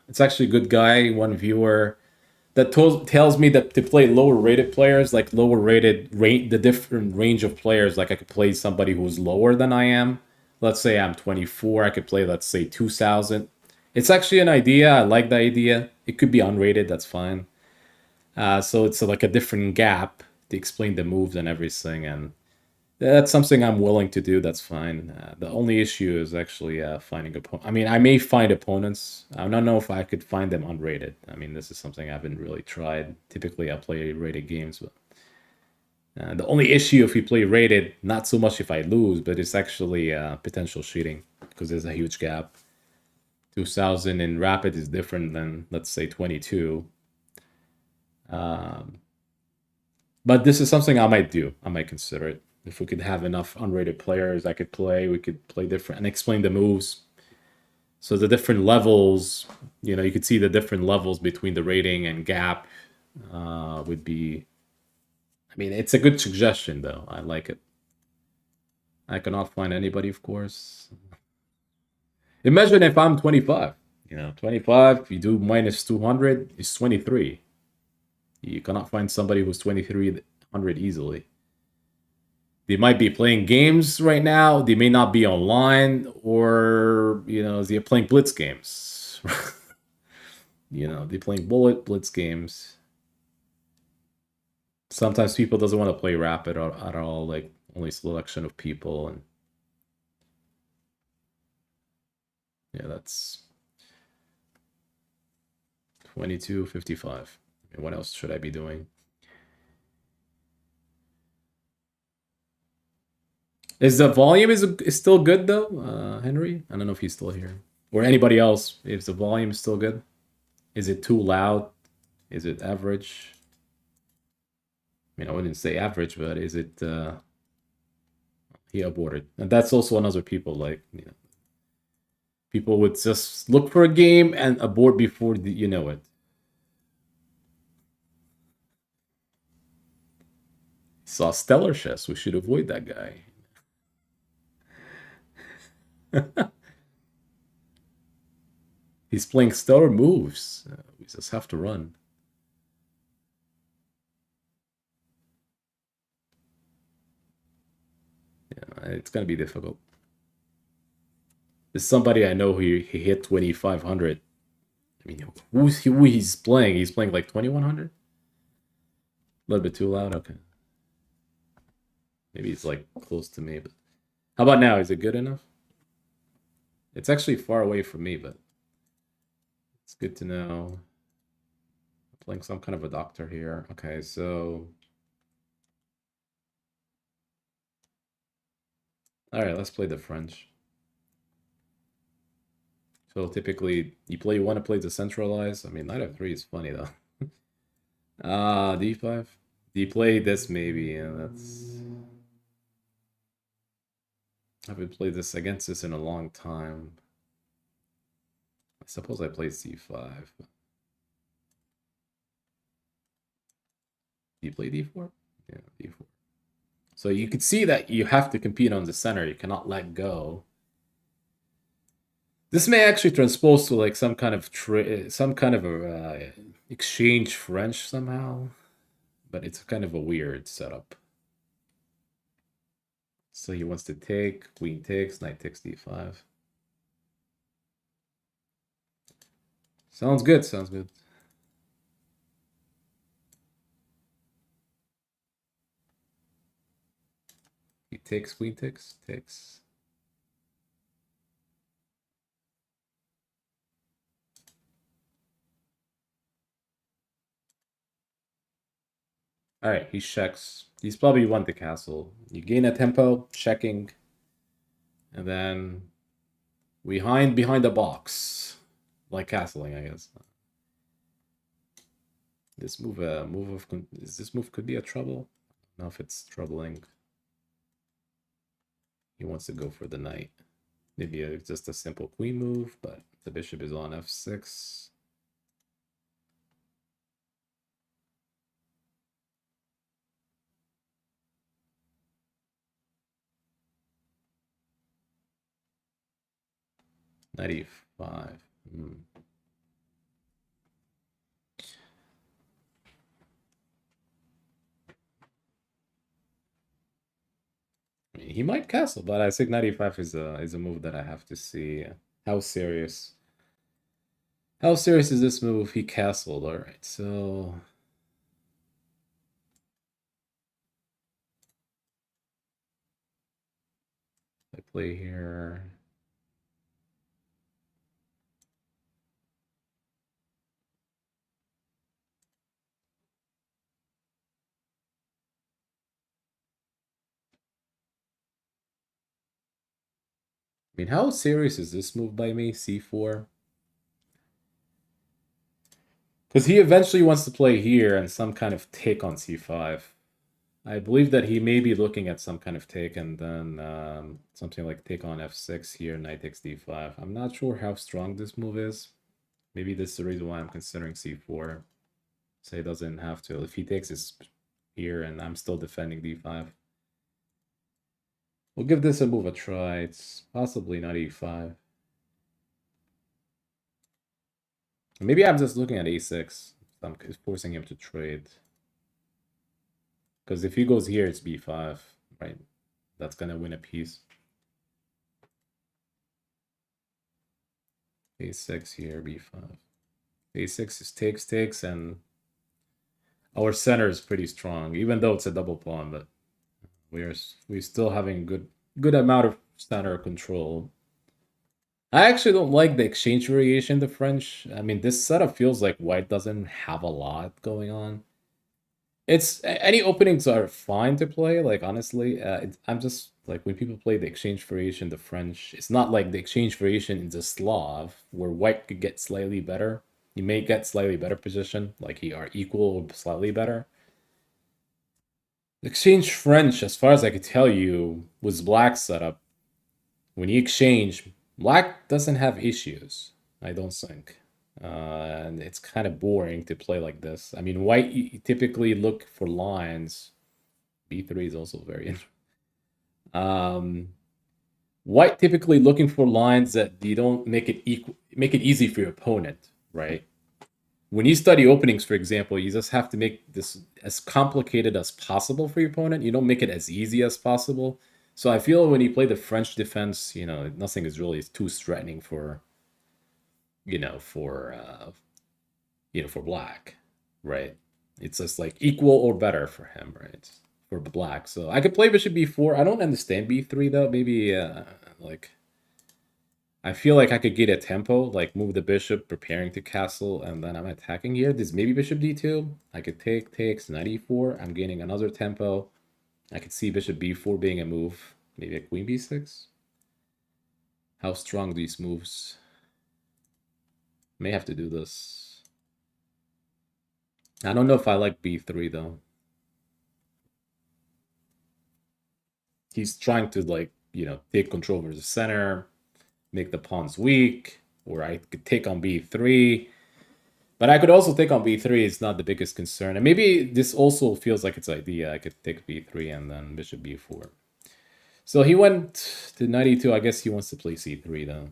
it's actually a good guy, one viewer, that tells me that to play lower rated players, like lower rated the different range of players, like I could play somebody who's lower than I am. Let's say I'm 24, I could play, let's say, 2000. It's actually an idea. I like the idea. It could be unrated, that's fine. So it's like a different gap to explain the moves and everything, and that's something I'm willing to do. That's fine. The only issue is actually finding opponents. I mean, I may find opponents. I don't know if I could find them unrated. I mean, this is something I haven't really tried. Typically, I play rated games, but the only issue if you play rated, not so much if I lose, but it's actually potential cheating, because there's a huge gap. 2000 in rapid is different than, let's say, 22. But this is something I might do. I might consider it. If we could have enough unrated players I could play, we could play different and explain the moves. So the different levels, you know, you could see the different levels between the rating and gap would be... I mean, it's a good suggestion, though. I like it. I cannot find anybody, of course. Imagine if I'm 25. You know, 25, you do minus 200, it's 23. You cannot find somebody who's 2300 easily. They might be playing games right now. They may not be online, or, you know, they're playing blitz games. You know, they're playing blitz games. Sometimes people doesn't want to play rapid at all, like only selection of people, and yeah, that's 22:55. And what else should I be doing? Is the volume is still good though, Henry? I don't know if he's still here, or anybody else. Is the volume still good? Is it too loud? Is it average? I mean, I wouldn't say average, but is it? He aborted, and that's also another people, like, you know, people would just look for a game and abort before you know it. Saw stellar chess. We should avoid that guy. He's playing stellar moves. We just have to run. Yeah, it's gonna be difficult. There's somebody I know who he hit 2500. I mean, who he's playing? He's playing like 2100. A little bit too loud. Okay. Maybe he's like close to me, but how about now? Is it good enough? It's actually far away from me, but it's good to know. I'm playing some kind of a doctor here. Okay, so all right, let's play the French. So typically, you want to play the centralized. I mean, knight f3 is funny though. d5. Do you play this maybe? Yeah, that's... I haven't played this against this in a long time. I suppose I played c5. Do you play d4? Yeah, d4. So you could see that you have to compete on the center. You cannot let go. This may actually transpose to like some kind of exchange French somehow, but it's kind of a weird setup. So he wants to take, queen takes, knight takes d5. Sounds good, sounds good. He takes, queen takes, takes. All right, he checks. He's probably won the castle. You gain a tempo, checking, and then we hide behind the box, like castling, I guess. This move, this move could be a trouble. I don't know if it's troubling. He wants to go for the knight. Maybe just a simple queen move, but the bishop is on f6. Knight e5. I mean, he might castle, but I think knight e5 is a move that I have to see how serious. How serious is this move if he castled? All right, so I play here. I mean, how serious is this move by me? c4. Because he eventually wants to play here and some kind of take on c5. I believe that he may be looking at some kind of take and then something like take on f6 here, knight takes d5. I'm not sure how strong this move is. Maybe this is the reason why I'm considering c4. So he doesn't have to. If he takes this here and I'm still defending d5. We'll give this a move a try. It's possibly not e5. Maybe I'm just looking at a6. I'm forcing him to trade. Because if he goes here, it's b5, right? That's going to win a piece. a6 here, b5. a6 is takes, and our center is pretty strong, even though it's a double pawn, but we're still having good amount of center control. I actually don't like the exchange variation, the French. I mean, this setup feels like white doesn't have a lot going on. It's any openings are fine to play. Like honestly, I'm just like when people play the exchange variation, the French. It's not like the exchange variation in the Slav, where white could get slightly better. You may get slightly better position, like he are equal or slightly better. The exchange French, as far as I could tell you, was black setup. When you exchange, black doesn't have issues. I don't think. And it's kind of boring to play like this. I mean, white, you typically look for lines. b3 is also very interesting. White typically looking for lines that you don't make it easy for your opponent, right? When you study openings, for example, you just have to make this as complicated as possible for your opponent. You don't make it as easy as possible. So I feel when you play the French defense, nothing is really too threatening for, for black, right? It's just like equal or better for him, right? For black. So I could play bishop b4. I don't understand b3 though. Maybe like I feel like I could get a tempo, like move the bishop, preparing to castle, and then I'm attacking here. This maybe bishop d2. I could takes, knight e4. I'm gaining another tempo. I could see bishop b4 being a move. Maybe a queen b6. How strong these moves? May have to do this. I don't know if I like b3 though. He's trying to like, take control over the center, make the pawns weak, or I could take on b3. But I could also take on b3. It's not the biggest concern. And maybe this also feels like its idea. I could take b3 and then bishop b4. So he went to 92. I guess he wants to play c3 though.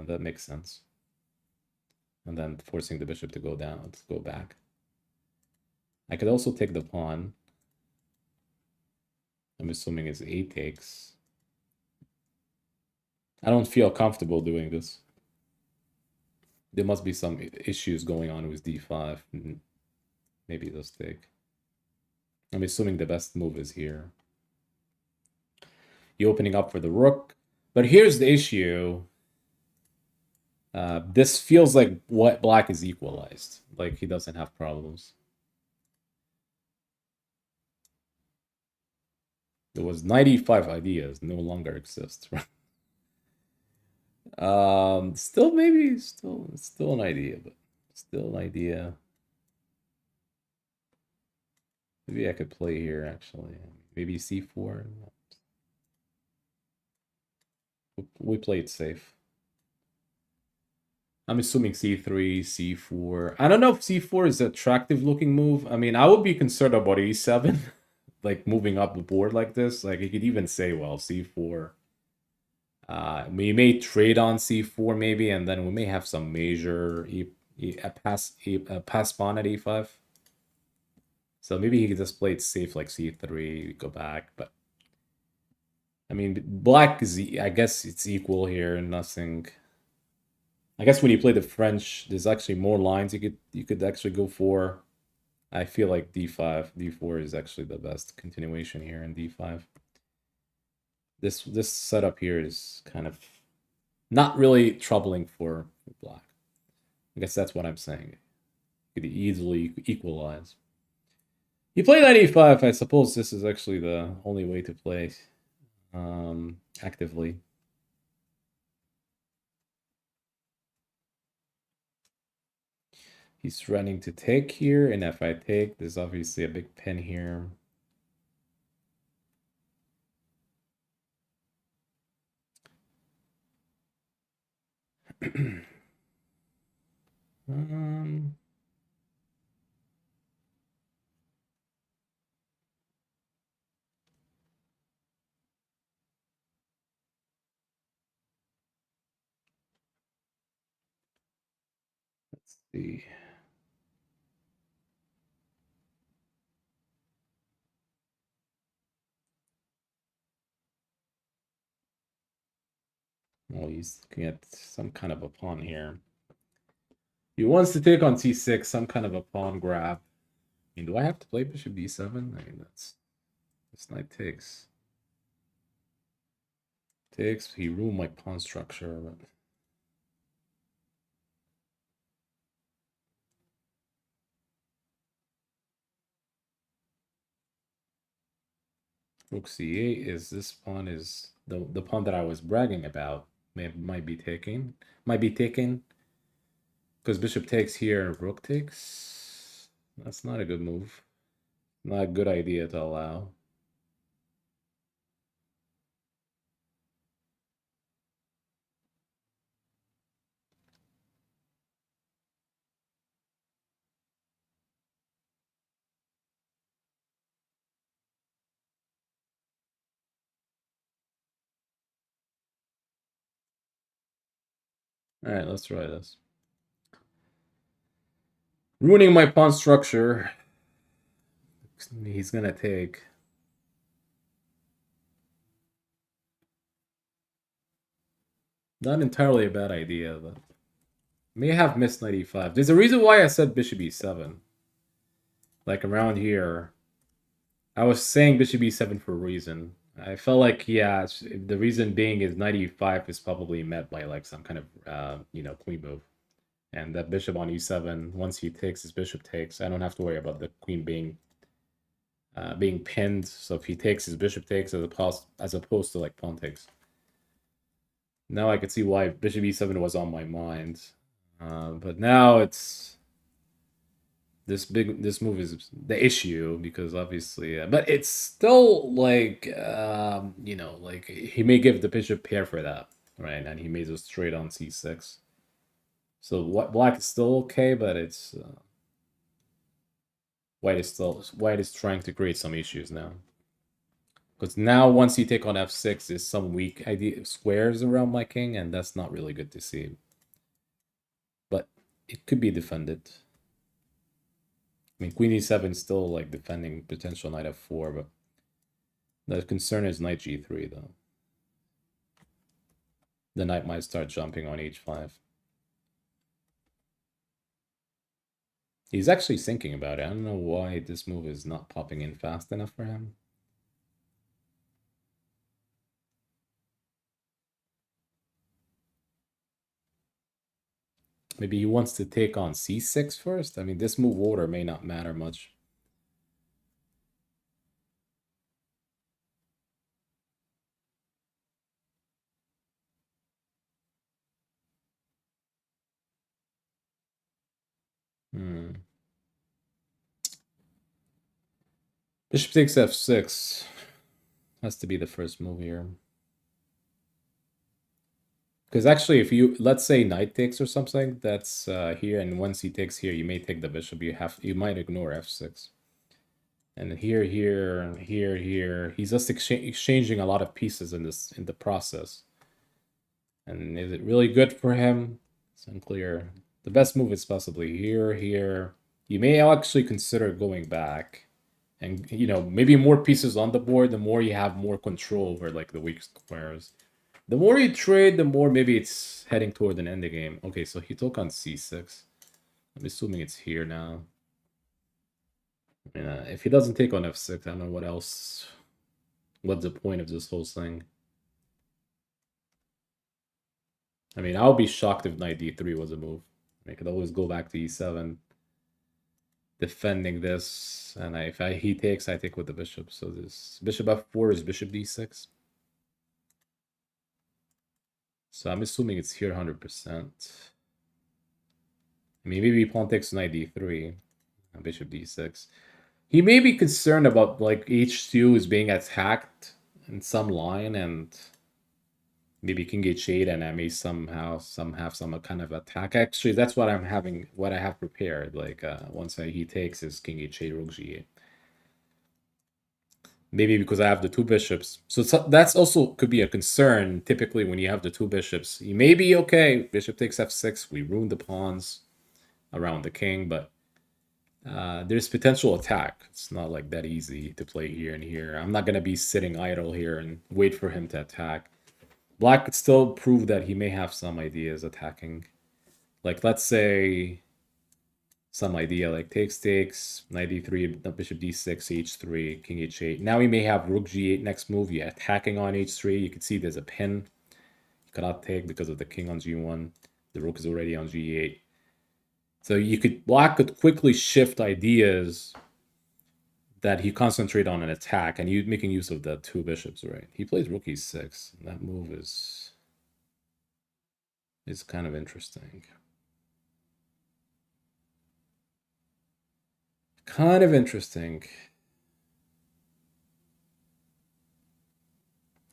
That makes sense. And then forcing the bishop to go down, to go back. I could also take the pawn. I'm assuming it's a takes. I don't feel comfortable doing this. There must be some issues going on with d5. Maybe it does take. I'm assuming the best move is here. You're opening up for the rook. But here's the issue. This feels like what black is equalized. Like he doesn't have problems. There was 95 ideas, no longer exists. Still maybe still an idea, but still an idea. Maybe I could play here actually. Maybe c4. We play it safe. I'm assuming c3, c4. I don't know if c4 is an attractive looking move. I mean, I would be concerned about e7, like moving up the board like this. Like you could even say, well, c4. We may trade on c4 maybe, and then we may have some major a pass pawn at e5. So maybe he could just play it safe like c3, go back. But I mean, black is, I guess it's equal here. Nothing. I guess when you play the French, there's actually more lines you could actually go for. I feel like d5, d4 is actually the best continuation here in d5. This setup here is kind of not really troubling for black. I guess that's what I'm saying. You could easily equalize. You play that e5. I suppose this is actually the only way to play actively. He's running to take here, and if I take, there's obviously a big pin here. Let's see. Well, he's looking at some kind of a pawn here. He wants to take on c6, some kind of a pawn grab. I mean, do I have to play bishop d7? I mean, this knight takes. Takes, he ruined my pawn structure. But... Rook c8 is this pawn is the pawn that I was bragging about. Might be taken. Because bishop takes here, rook takes. That's not a good move. Not a good idea to allow. All right, let's try this. Ruining my pawn structure. He's gonna take. Not entirely a bad idea, but may have missed 95. There's a reason why I said bishop e7. Like around here, I was saying bishop e7 for a reason. I felt like, yeah, the reason being is 95 is probably met by like some kind of, queen move. And that bishop on e7, once he takes, his bishop takes. I don't have to worry about the queen being pinned. So if he takes, his bishop takes as opposed to like pawn takes. Now I could see why bishop e7 was on my mind. But now it's this move is the issue because obviously, but it's still like like he may give the bishop pair for that, right? And he may just straight on c6. So what black is still okay, but it's white is trying to create some issues now. Because now once you take on f6, there's some weak idea squares around my king, and that's not really good to see. But it could be defended. I mean, queen e7 still like defending potential knight f4, but the concern is knight g3 though. The knight might start jumping on h5. He's actually thinking about it. I don't know why this move is not popping in fast enough for him. Maybe he wants to take on c6 first. I mean, this move order may not matter much. Bishop takes f6. Has to be the first move here. Because actually, if you, let's say knight takes or something, that's here, and once he takes here, you may take the bishop. You might ignore f6. And here, here, he's just exchanging a lot of pieces in the process. And is it really good for him? It's unclear. The best move is possibly here, here. You may actually consider going back. And, you know, maybe more pieces on the board, the more you have more control over, like, the weak squares. The more you trade, the more maybe it's heading toward an endgame. Okay, so he took on c6. I'm assuming it's here now. I mean, if he doesn't take on f6, I don't know what else. What's the point of this whole thing? I mean, I'll be shocked if knight d3 was a move. I could always go back to e7, defending this, and he takes, I take with the bishop. So this bishop f4 is bishop d6. So I'm assuming it's here 100%. I mean, maybe pawn takes knight d3, bishop d6. He may be concerned about like h2 is being attacked in some line, and maybe king h8, and I may somehow have some kind of attack. Actually, that's what what I have prepared. Like once he takes his king h8, rook g8. Maybe because I have the two bishops. So that's also could be a concern. Typically, when you have the two bishops, you may be okay. Bishop takes f6. We ruin the pawns around the king, but there's potential attack. It's not like that easy to play here and here. I'm not going to be sitting idle here and wait for him to attack. Black could still prove that he may have some ideas attacking. Like, let's say some idea like takes, knight d3, bishop d6, h3, king h8. Now he may have rook g8 next move. You're attacking on h3. You can see there's a pin. You cannot take because of the king on g1. The rook is already on g8. So black could quickly shift ideas that he concentrate on an attack, and you making use of the two bishops, right? He plays rook e6. That move is kind of interesting. Kind of interesting.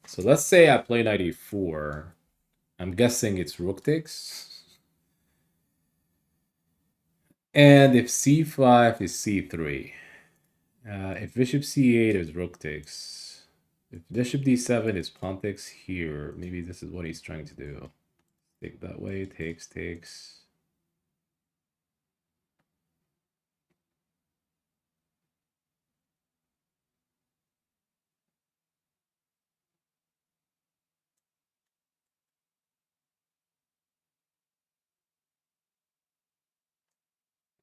So let's say I play knight e4. I'm guessing it's rook takes. And if c5 is c3. If bishop c8 is rook takes. If bishop d7 is pawn takes here, maybe this is what he's trying to do. Take that way, takes.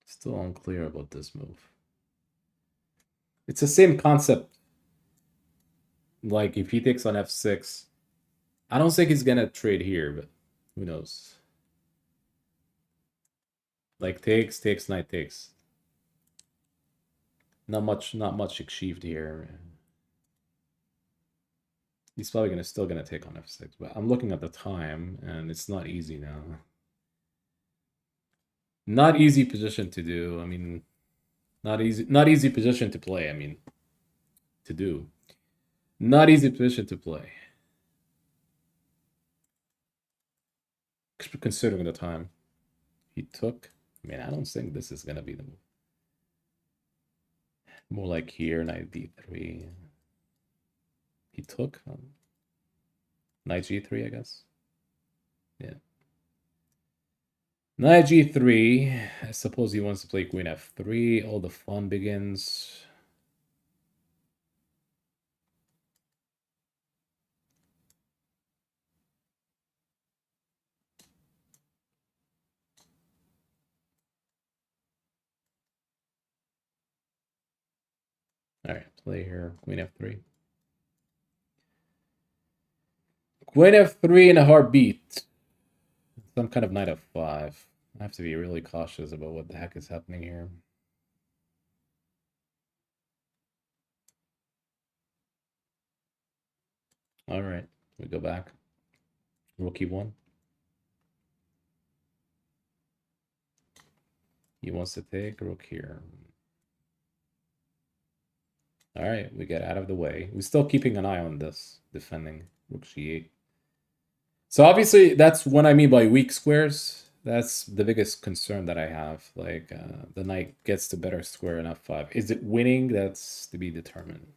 Still unclear about this move. It's the same concept. Like, if he takes on f6, I don't think he's gonna trade here, but who knows? Like, takes, knight takes. Not much achieved here. He's probably still gonna take on f6, but I'm looking at the time, and it's not easy now. Not easy position to do. I mean, not easy position to play. I mean, to do. Not easy position to play. Considering the time. He took. I mean, I don't think this is gonna be the move. More like here, knight d3. He took knight g3, I guess. Yeah. Knight g3. I suppose he wants to play queen f3. All the fun begins. All right, play here. Queen f3. Queen f3 in a heartbeat. Some kind of knight f5. I have to be really cautious about what the heck is happening here. All right, we go back. Rook e1. He wants to take rook here. All right, we get out of the way. We're still keeping an eye on this, defending rook g8. So obviously, that's what I mean by weak squares. That's the biggest concern that I have. Like, the knight gets the better square in f5. Is it winning? That's to be determined.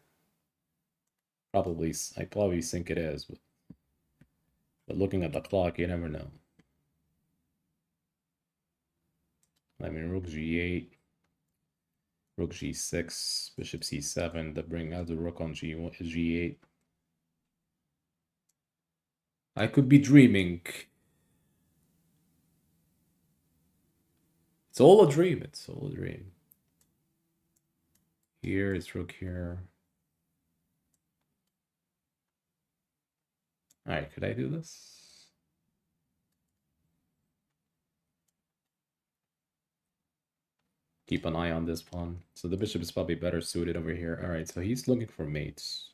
Probably, I probably think it is, but looking at the clock, you never know. I mean, rook g8, rook g6, bishop c7 to bring out the rook on g8. I could be dreaming. It's all a dream. It's all a dream. Here is rook here. All right, could I do this? Keep an eye on this pawn. So the bishop is probably better suited over here. All right, so he's looking for mates.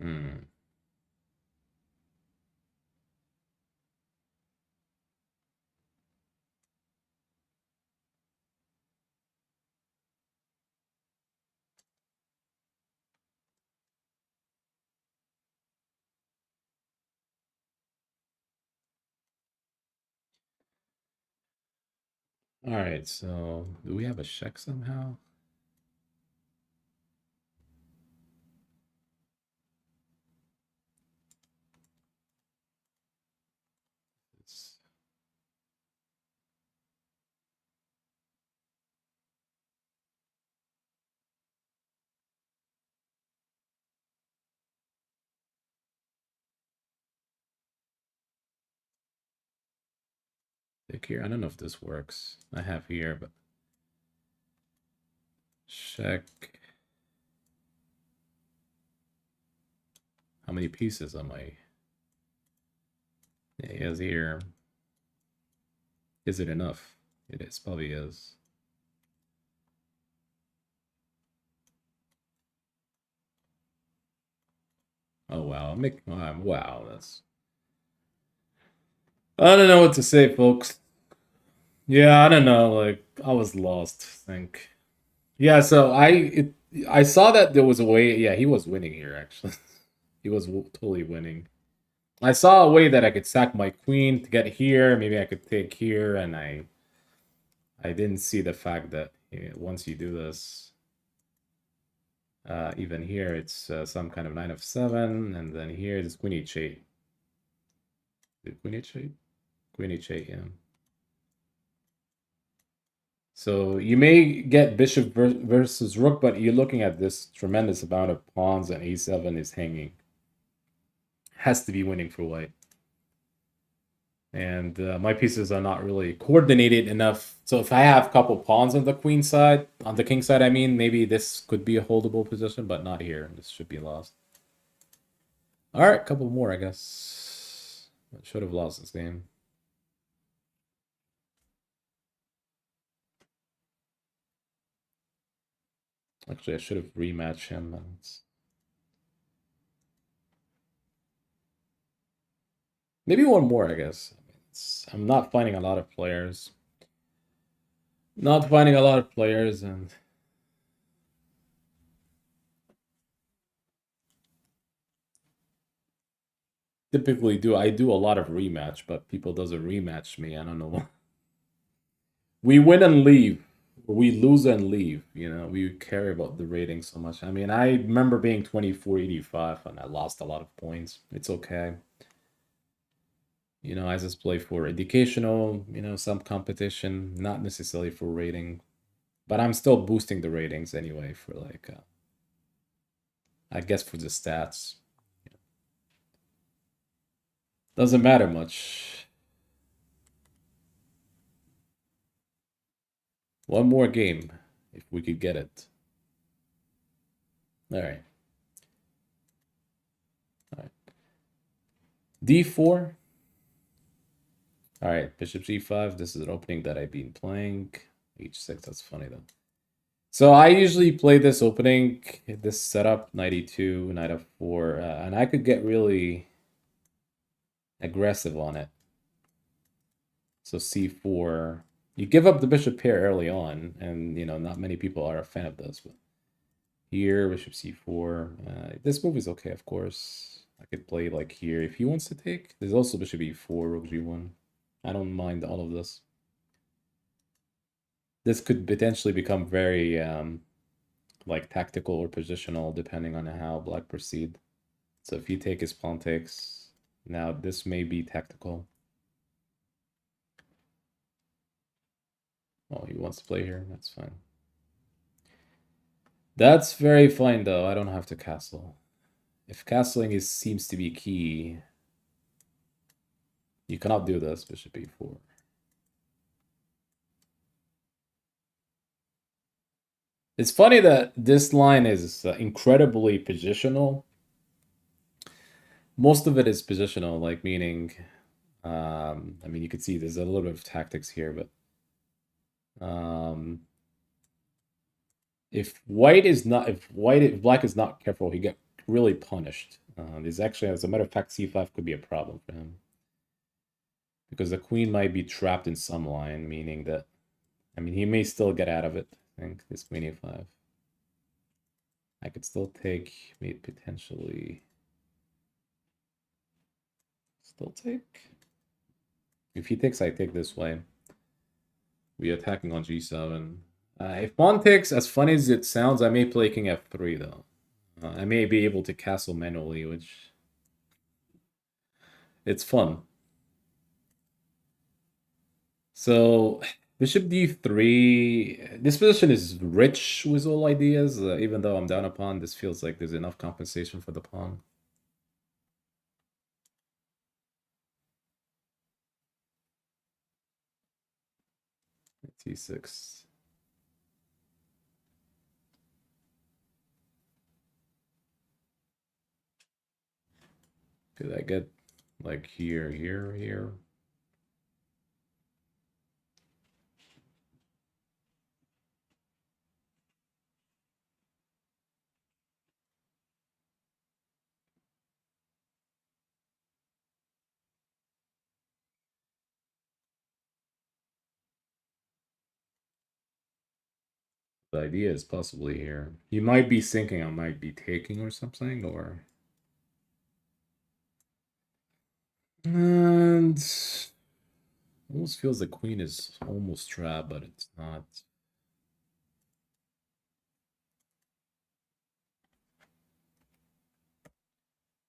Hmm. All right, so do we have a check somehow? It's... Take here. I don't know if this works. I have here, but check. How many pieces am I? Yeah, he has here. Is it enough? It is. Probably is. Oh wow! Wow, that's. I don't know what to say, folks. Yeah, I don't know. Like I was lost. I think. Yeah, so I saw that there was a way. Yeah, he was winning here. Actually, he was totally winning. I saw a way that I could sack my queen to get here. Maybe I could take here, and I didn't see the fact that once you do this, even here it's some kind of knight of 7, and then here it's queen h8. Queen h8, queen h8, yeah. So you may get bishop versus rook, but you're looking at this tremendous amount of pawns, and a7 is hanging. Has to be winning for white. And my pieces are not really coordinated enough. So if I have a couple pawns on the queen side, on the king side, I mean, maybe this could be a holdable position, but not here. This should be lost. All right, a couple more, I guess. I should have lost this game. Actually, I should have rematched him. Maybe one more, I guess. I'm not finding a lot of players. Not finding a lot of players, and typically I do a lot of rematch, but people doesn't rematch me. I don't know why. We win and leave. We lose and leave. We care about the rating so much. I mean, I remember being 2485 and I lost a lot of points. It's okay. I just play for educational, some competition, not necessarily for rating. But I'm still boosting the ratings anyway for like, I guess for the stats. Doesn't matter much. One more game, if we could get it. All right. All right. D4. All right. Bishop G5. This is an opening that I've been playing. H6. That's funny though. So I usually play this opening, this setup, knight e2, knight f4, and I could get really aggressive on it. So c4. You give up the bishop pair early on, and not many people are a fan of this. But here, bishop c4. This move is okay, of course. I could play like here if he wants to take. There's also bishop e4, rook g1. I don't mind all of this. This could potentially become very like tactical or positional depending on how black proceed. So if you take his pawn takes, now this may be tactical. Oh, he wants to play here. That's fine. That's very fine though. I don't have to castle. If castling seems to be key, you cannot do this, bishop e4. It's funny that this line is incredibly positional. Most of it is positional, like meaning, I mean, you can see there's a little bit of tactics here, but if black is not careful, he get really punished. There's actually, as a matter of fact, c5 could be a problem for him because the queen might be trapped in some line, meaning that, I mean, he may still get out of it. I think this queen a5. I could still take, maybe potentially, still take. If he takes, I take this way. We attacking on g7. If pawn takes, as funny as it sounds, I may play king f3 though. I may be able to castle manually, which it's fun. So bishop d3. This position is rich with all ideas. Even though I'm down a pawn, this feels like there's enough compensation for the pawn. T6. Could I get like here, here, here? The idea is possibly here. He might be thinking I might be taking or something, or... And... Almost feels the queen is almost trapped, but it's not.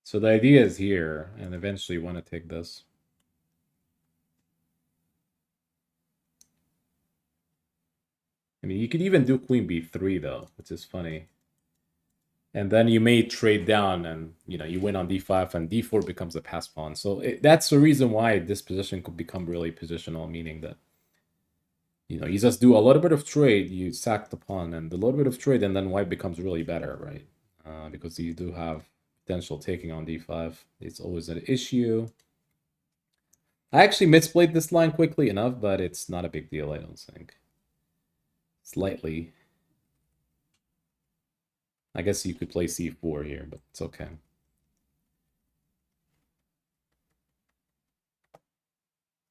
So the idea is here, and eventually you want to take this. I mean, you could even do queen b3 though, which is funny. And then you may trade down and, you win on d5 and d4 becomes a pass pawn. So that's the reason why this position could become really positional, meaning that, you just do a little bit of trade, you sack the pawn and a little bit of trade, and then white becomes really better, right? Because you do have potential taking on d5. It's always an issue. I actually misplayed this line quickly enough, but it's not a big deal, I don't think. Slightly. I guess you could play c4 here, but it's okay.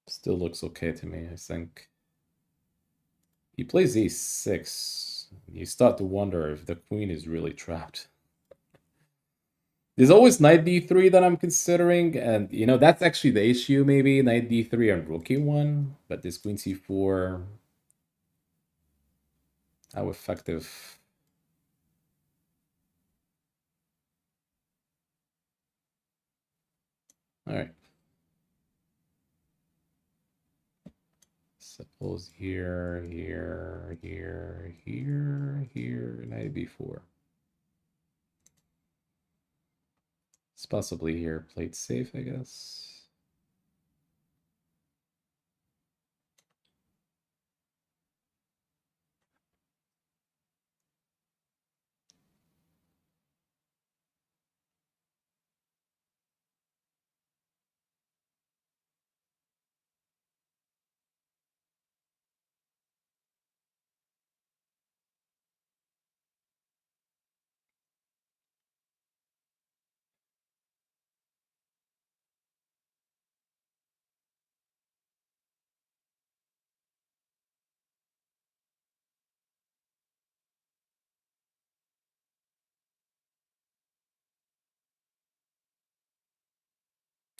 Still looks okay to me, I think. He plays e6. You start to wonder if the queen is really trapped. There's always knight d3 that I'm considering, and you know that's actually the issue. Maybe knight d3 and rook e1, but this queen c4. How effective? All right. Suppose here, here, here, here, knight b4. It's possibly here, played safe, I guess.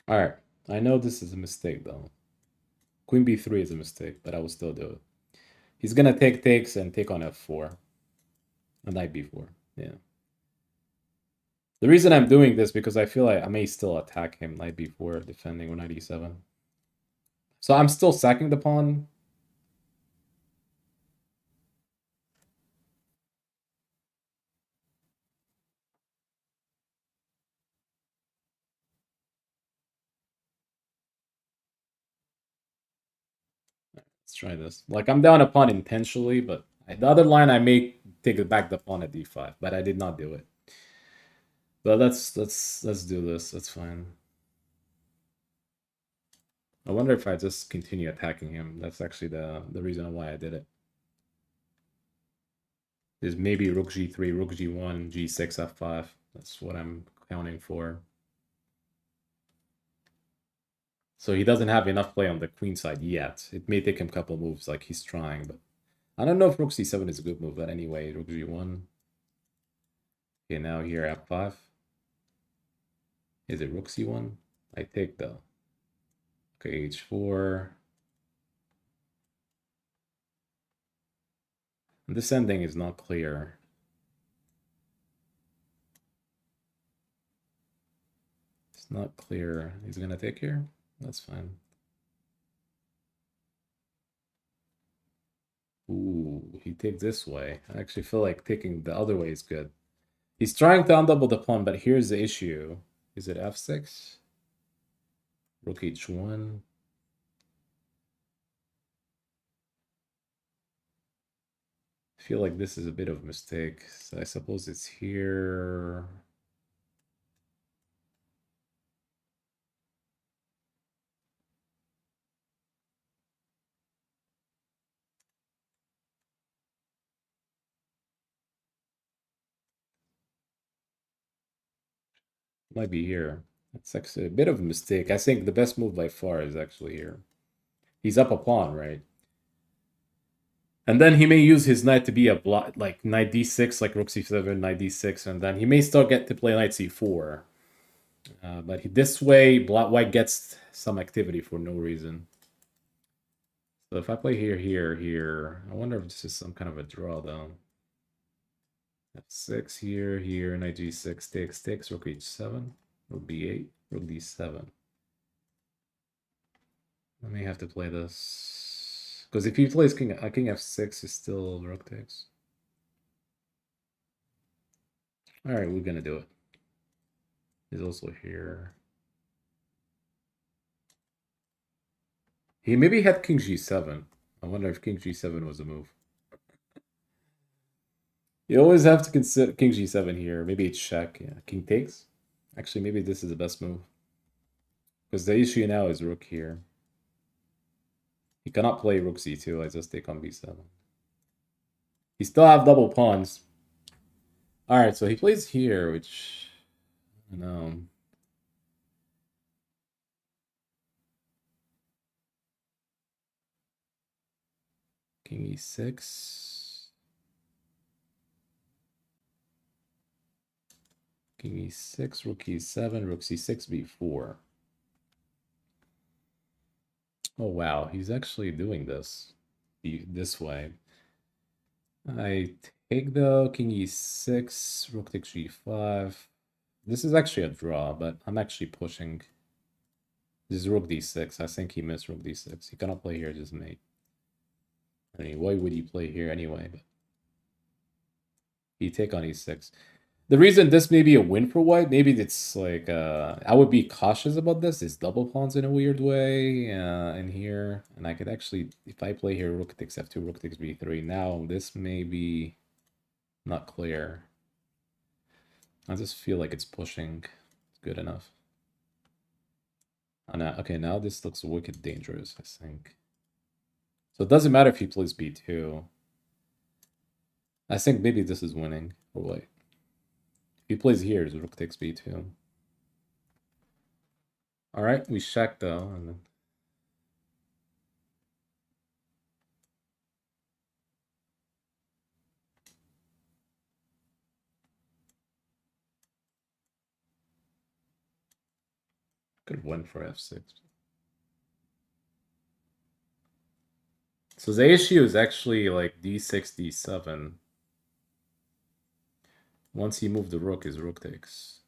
All right. I know this is a mistake, though. Queen b3 is a mistake, but I will still do it. He's gonna take takes and take on f4. And knight b4. Yeah. The reason I'm doing this because I feel like I may still attack him knight b4 defending or knight e7. So I'm still sacking the pawn. Let's try this. Like I'm down a pawn intentionally, but the other line I may take it back the pawn at d5, but I did not do it. But let's do this. That's fine. I wonder if I just continue attacking him. That's actually the reason why I did it. Is maybe rook g3, rook g1, g6, f5. That's what I'm counting for. So he doesn't have enough play on the queen side yet. It may take him a couple moves, like he's trying, but I don't know if rook c7 is a good move. But anyway, rook g1. Okay, now here f5. Is it rook c1? I take though. Okay, h4. And this ending is not clear. It's not clear. He's gonna take here? That's fine. Ooh, he takes this way. I actually feel like taking the other way is good. He's trying to undouble the pawn, but here's the issue. Is it f6? Rook h1. I feel like this is a bit of a mistake. So I suppose it's here. Might be here. That's actually a bit of a mistake. I think the best move by far is actually here. He's up a pawn, right? And then he may use his knight to be a block, like knight d6, like rook c7, knight d6, and then he may still get to play knight c4. But this way, white gets some activity for no reason. So if I play here, here, here, I wonder if this is some kind of a draw, though. f6 here, here, knight g6, takes, rook h7, rook b8, rook d7. I may have to play this. Because if he plays king f6, is still rook takes. Alright, we're gonna do it. He's also here. He maybe had king g7. I wonder if king g7 was a move. You always have to consider king g7 here. Maybe it's check. Yeah, king takes. Actually, maybe this is the best move. Because the issue now is rook here. He cannot play rook c2. I just take on b7. He still have double pawns. Alright, so he plays here, which... I don't know. King e6. King e6, rook e7, rook c6, b4. Oh wow, he's actually doing this way. I take though, king e6, rook takes g5. This is actually a draw, but I'm actually pushing. This is rook d6. I think he missed rook d6. He cannot play here, just mate. I mean, why would he play here anyway? But he take on e6. The reason this may be a win for white, maybe it's like, I would be cautious about this. It's double pawns in a weird way in here. And I could actually, if I play here, rook takes f2, rook takes b3. Now, this may be not clear. I just feel like it's pushing. It's good enough. Oh, now, okay, now this looks wicked dangerous, I think. So it doesn't matter if he plays b2. I think maybe this is winning for white. If he plays here, it's rook takes b2. Alright, we check though, and then... Could win for f6. So the issue is actually like d6, d7. Once he moved the rook, his rook takes.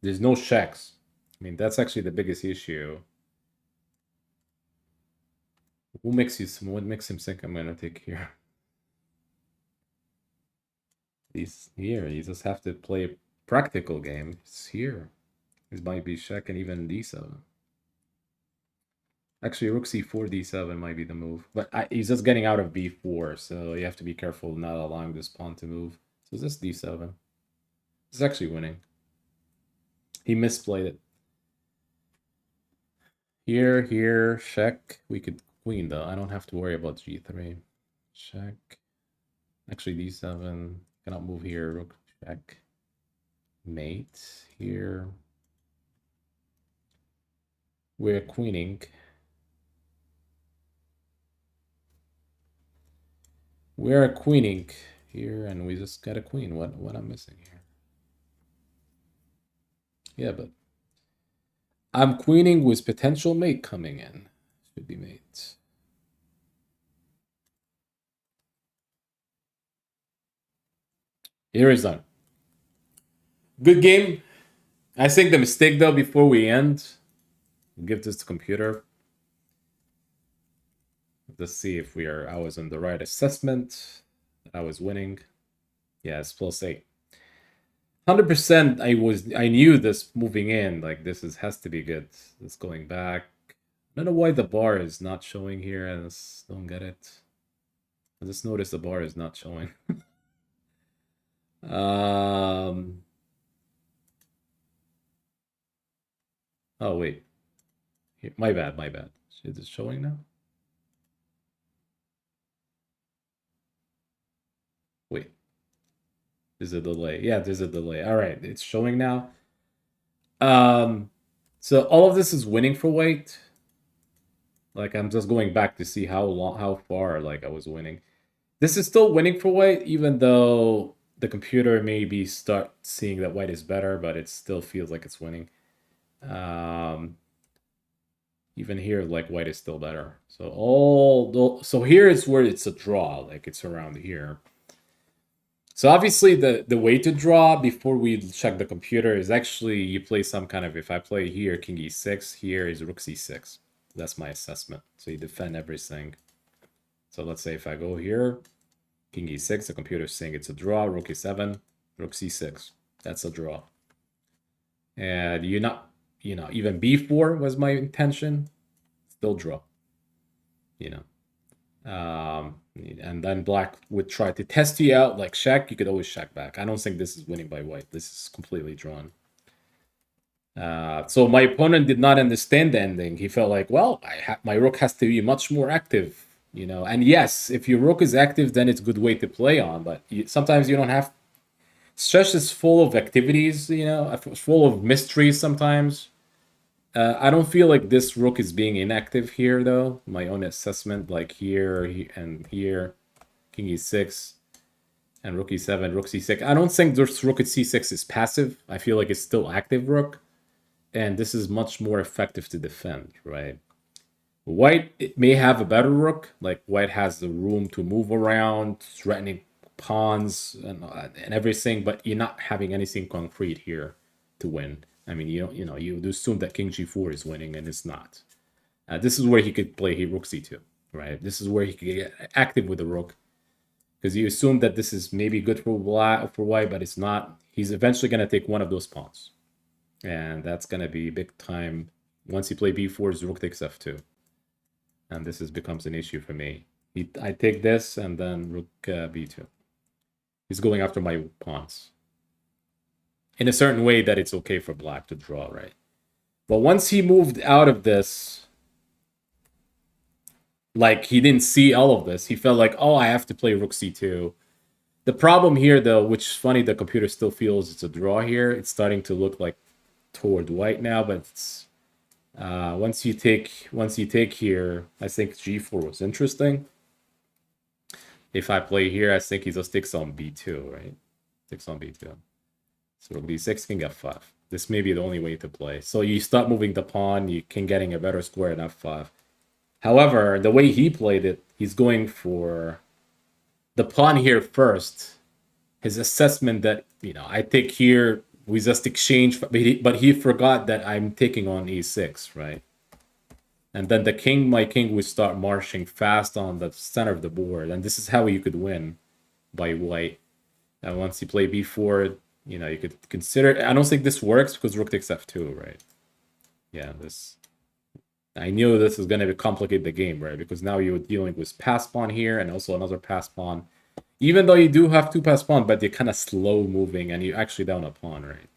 There's no checks. I mean, that's actually the biggest issue. What makes him think I'm gonna take here? He's here. You just have to play a practical game. It's here. This might be check and even d7. Actually, rook c4, d7 might be the move. But he's just getting out of b4, so you have to be careful not allowing this pawn to move. So this d7. This is actually winning. He misplayed it. Here, check. We could queen, though. I don't have to worry about g3. Check. Actually, d7. Cannot move here. Rook, check. Mate. Here. We're queening. We're queening here, and we just got a queen. What I'm missing here? Yeah, but I'm queening with potential mate coming in. Should be mate. Here is done. Good game. I think the mistake though, before we end, give this to computer. Let's see if I was on the right assessment. I was winning. Yeah, it's +8. 100% I knew this moving in, like this has to be good. It's going back. I don't know why the bar is not showing here. I just don't get it. I just noticed the bar is not showing. Oh wait. Here, my bad. Is it showing now? Wait. There's a delay. Yeah, there's a delay. All right, it's showing now. So all of this is winning for white. Like I'm just going back to see how far like I was winning. This is still winning for white, even though the computer maybe start seeing that white is better, but it still feels like it's winning. Even here, like white is still better. So here is where it's a draw, like it's around here. So obviously the way to draw before we check the computer is actually you play some kind of, if I play here, king e6, here is rook c6. That's my assessment. So you defend everything. So let's say if I go here, king e6, the computer is saying it's a draw, rook e7, rook c6. That's a draw. And even b4 was my intention, still draw. And then black would try to test you out, like check. You could always check back. I don't think this is winning by white. This is completely drawn. So my opponent did not understand the ending. He felt like, well, my rook has to be much more active, And yes, if your rook is active, then it's a good way to play on. But sometimes you don't have. Chess is full of activities, full of mysteries sometimes. I don't feel like this rook is being inactive here, though. My own assessment, like here and here, king e6 and rook e7, rook c6. I don't think this rook at c6 is passive. I feel like it's still active rook, and this is much more effective to defend, right? White it may have a better rook, like white has the room to move around, threatening pawns and everything, but you're not having anything concrete here to win. I mean, you assume that king g4 is winning, and it's not. This is where he could play rook c2, right? This is where he could get active with the rook, because you assume that this is maybe good for white, but it's not. He's eventually going to take one of those pawns, and that's going to be big time. Once he play b4, his rook takes f2, and this becomes an issue for me. I take this, and then rook b2. He's going after my pawns in a certain way that it's okay for black to draw, right? But once he moved out of this, like he didn't see all of this, he felt like, oh, I have to play rook c2. The problem here, though, which is funny, the computer still feels it's a draw here. It's starting to look like toward white now, but it's once you take here, I think g4 was interesting. If I play here, I think he just takes on b2, right? Takes on b2. So rook d6, king f5. This may be the only way to play. So you stop moving the pawn, you can getting a better square at f5. However, the way he played it, he's going for the pawn here first. His assessment that, I take here, we just exchange, but he forgot that I'm taking on e6, right? And then my king would start marching fast on the center of the board, and this is how you could win by white. And once you play b4, you could consider. I don't think this works because rook takes f2, right? Yeah, this. I knew this is going to complicate the game, right? Because now you're dealing with pass pawn here and also another pass pawn. Even though you do have two pass pawn, but they're kind of slow moving, and you're actually down a pawn, right?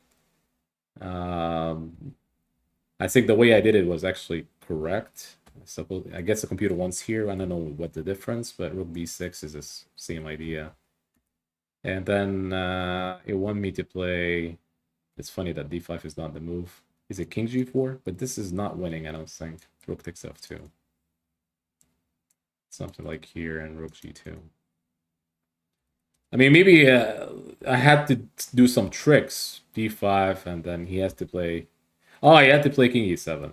I think the way I did it was actually correct. I guess the computer wants here. I don't know what the difference, but rook b6 is the same idea. And then it wanted me to play. It's funny that d5 is not the move. Is it king g4? But this is not winning, I don't think. Rook takes f2. Something like here and rook g2. I mean, maybe I had to do some tricks. d5, and then he has to play. Oh, I had to play king e7.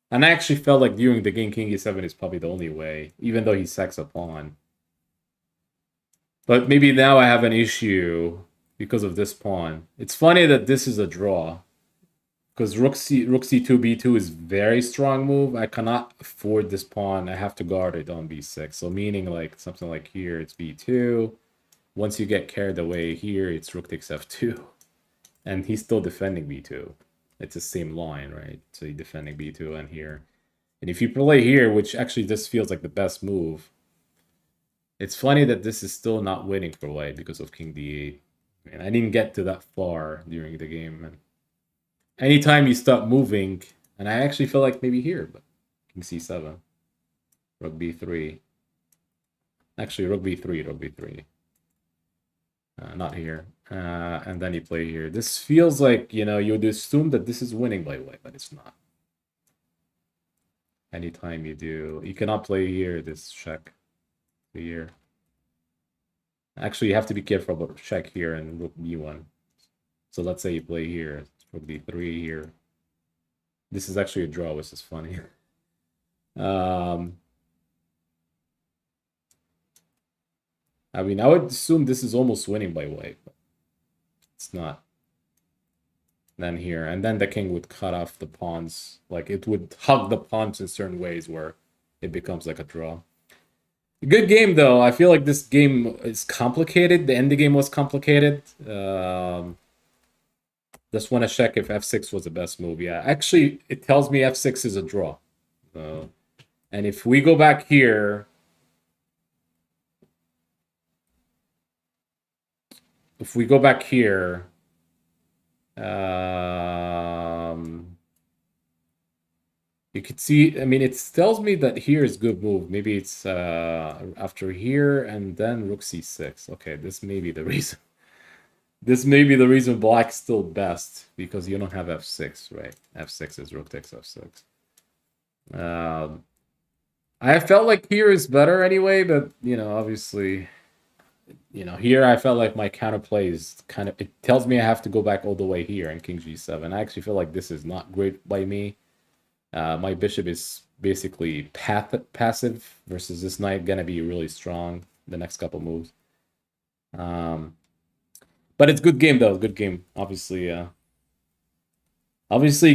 And I actually felt like during the game, king e7 is probably the only way, even though he sacks a pawn. But maybe now I have an issue because of this pawn. It's funny that this is a draw, because rook c2 b2 is very strong move. I cannot afford this pawn. I have to guard it on b6. So meaning like something like here, it's b2. Once you get carried away here, it's rook takes f2. And he's still defending b2. It's the same line, right? So you're defending b2 and here. And if you play here, which actually this feels like the best move, it's funny that this is still not winning for white because of king d8. And I didn't get to that far during the game. And anytime you stop moving, and I actually feel like maybe here, but king c7, rook b3. Actually, rook b3. Not here. And then you play here. This feels like, you would assume that this is winning by white, but it's not. Anytime you do, you cannot play here, this check here. Actually, you have to be careful about check here and rook b1. So let's say you play here, rook d3 here. This is actually a draw, which is funny. I mean, I would assume this is almost winning by white, but it's not. Then here, and then the king would cut off the pawns. Like, it would hug the pawns in certain ways where it becomes like a draw. Good game, though. I feel like this game is complicated. The end game was complicated. Just want to check if f6 was the best move. Yeah, actually, it tells me f6 is a draw. And if we go back here, you could see, I mean, it tells me that here is good move. Maybe it's after here and then rook c6. Okay, this may be the reason. This may be the reason black's still best, because you don't have f6, right? f6 is rook takes f6. I felt like here is better anyway, but obviously, here I felt like my counterplay is kind of, it tells me I have to go back all the way here in king g7. I actually feel like this is not great by me. My bishop is basically passive versus this knight gonna be really strong the next couple moves. But it's good game though, good game. Obviously, you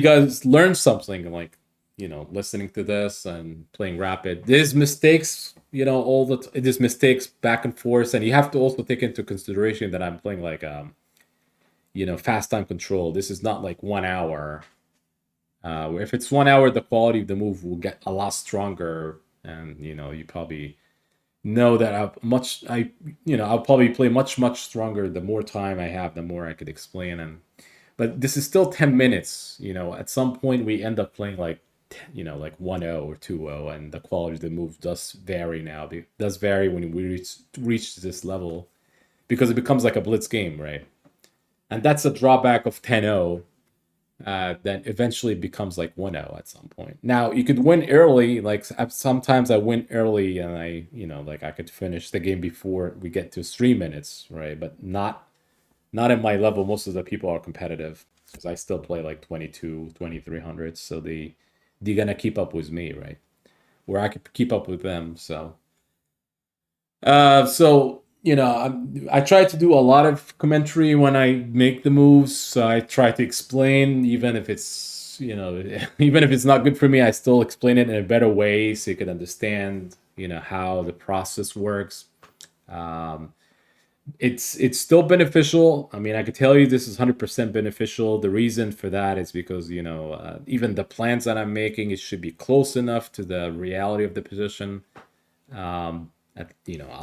guys learned something, like listening to this and playing rapid. There's mistakes, all there's mistakes back and forth, and you have to also take into consideration that I'm playing like fast time control. This is not like 1 hour. If it's 1 hour, the quality of the move will get a lot stronger, and you probably know that I'll probably play much stronger. The more time I have, the more I could explain. But this is still 10 minutes. At some point we end up playing like 1-0 or 2-0, and the quality of the move does vary now. It does vary when we reach this level, because it becomes like a blitz game, right? And that's a drawback of 10-0. Then eventually becomes like 1-0 at some point. Now you could win early, like sometimes I win early and I could finish the game before we get to 3 minutes, right? But not at my level. Most of the people are competitive, because I still play like 2300, so they're gonna keep up with me, right? Where I could keep up with them. So I try to do a lot of commentary when I make the moves. So I try to explain, even if it's even if it's not good for me, I still explain it in a better way so you can understand how the process works. It's still beneficial. I mean, I could tell you this is 100% beneficial. The reason for that is because even the plans that I'm making, it should be close enough to the reality of the position. A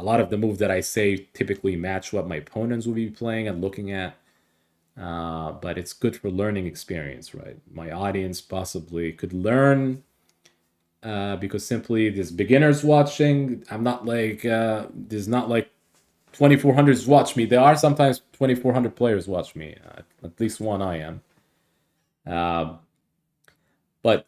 lot of the moves that I say typically match what my opponents will be playing and looking at. But it's good for learning experience, right? My audience possibly could learn, because simply there's beginners watching. I'm not like there's not like 2400s watch me. There are sometimes 2400 players watch me. At least one I am. But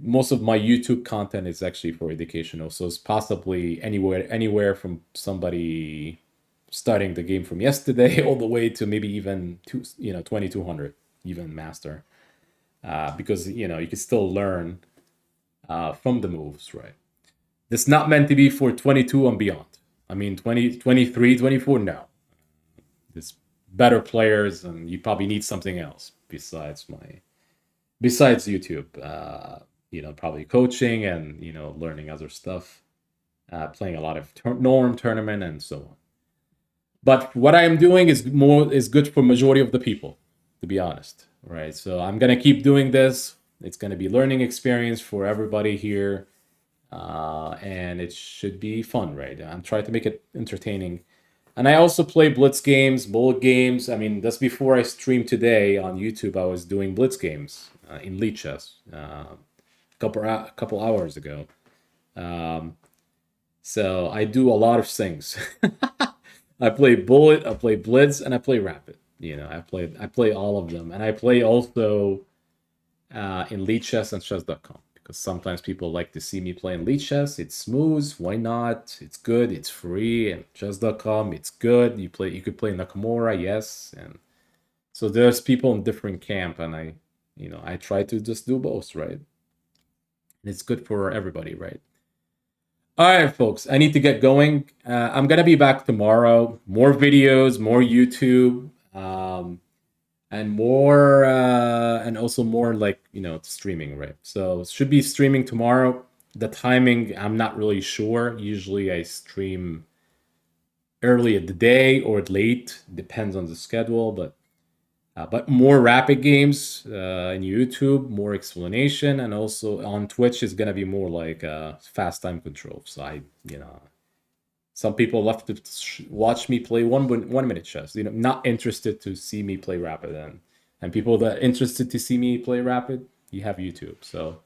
most of my YouTube content is actually for educational, so it's possibly anywhere from somebody starting the game from yesterday all the way to maybe even 2200, even master, because you can still learn from the moves, right? It's not meant to be for 22 and beyond. I mean, 20, 23, 24, no. There's better players, and you probably need something else besides YouTube. Probably coaching and learning other stuff, playing a lot of norm tournament and so on. But what I am doing is good for majority of the people, to be honest, right? So I'm gonna keep doing this. It's gonna be learning experience for everybody here, and it should be fun, right? I'm trying to make it entertaining. And I also play blitz games, bullet games. I mean, that's before I streamed today on YouTube. I was doing blitz games in Lichess a couple hours ago. So I do a lot of things. I play bullet, I play blitz, and I play rapid. I play all of them, and I play also in Lichess and chess.com, because sometimes people like to see me play in Lichess. It's smooth. Why not? It's good. It's free. And chess.com, it's good. You could play Nakamura, yes. And so there's people in different camp, and I try to just do both, right? And it's good for everybody, right? All right, folks, I need to get going. I'm gonna be back tomorrow. More videos, more YouTube, and more, and also more like streaming, right? So should be streaming tomorrow. The timing, I'm not really sure. Usually I stream early in the day or late, depends on the schedule. But more rapid games in YouTube, more explanation, and also on Twitch is gonna be more like fast time control. So some people love to watch me play 1 minute chess. Not interested to see me play rapid, and people that are interested to see me play rapid, you have YouTube. So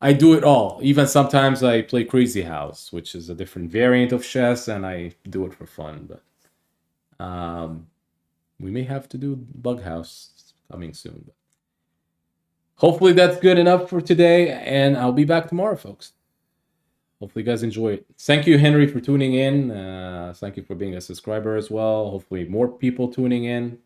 I do it all. Even sometimes I play Crazy House, which is a different variant of chess, and I do it for fun. But We may have to do Bug House coming soon. But hopefully that's good enough for today, and I'll be back tomorrow, folks. Hopefully you guys enjoy it. Thank you, Henry, for tuning in. Thank you for being a subscriber as well. Hopefully more people tuning in.